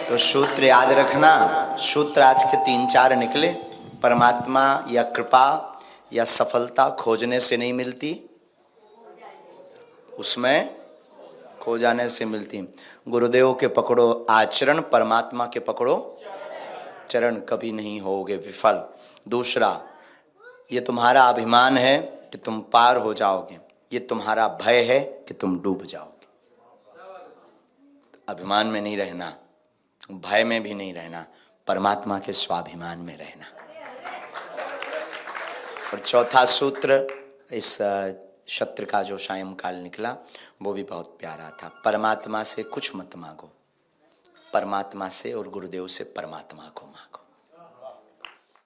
तो सूत्र याद रखना, सूत्र आज के 3-4 निकले। परमात्मा या कृपा या सफलता खोजने से नहीं मिलती, उसमें खो जाने से मिलती। गुरुदेव के पकड़ो आचरण, परमात्मा के पकड़ो चरण, कभी नहीं होगे विफल। दूसरा, ये तुम्हारा अभिमान है कि तुम पार हो जाओगे, ये तुम्हारा भय है कि तुम डूब जाओगे। अभिमान में नहीं रहना, भय में भी नहीं रहना, परमात्मा के स्वाभिमान में रहना। और चौथा सूत्र इस सत्र का जो सायंकाल निकला वो भी बहुत प्यारा था। परमात्मा से कुछ मत मांगो, परमात्मा से और गुरुदेव से परमात्मा को मांगो।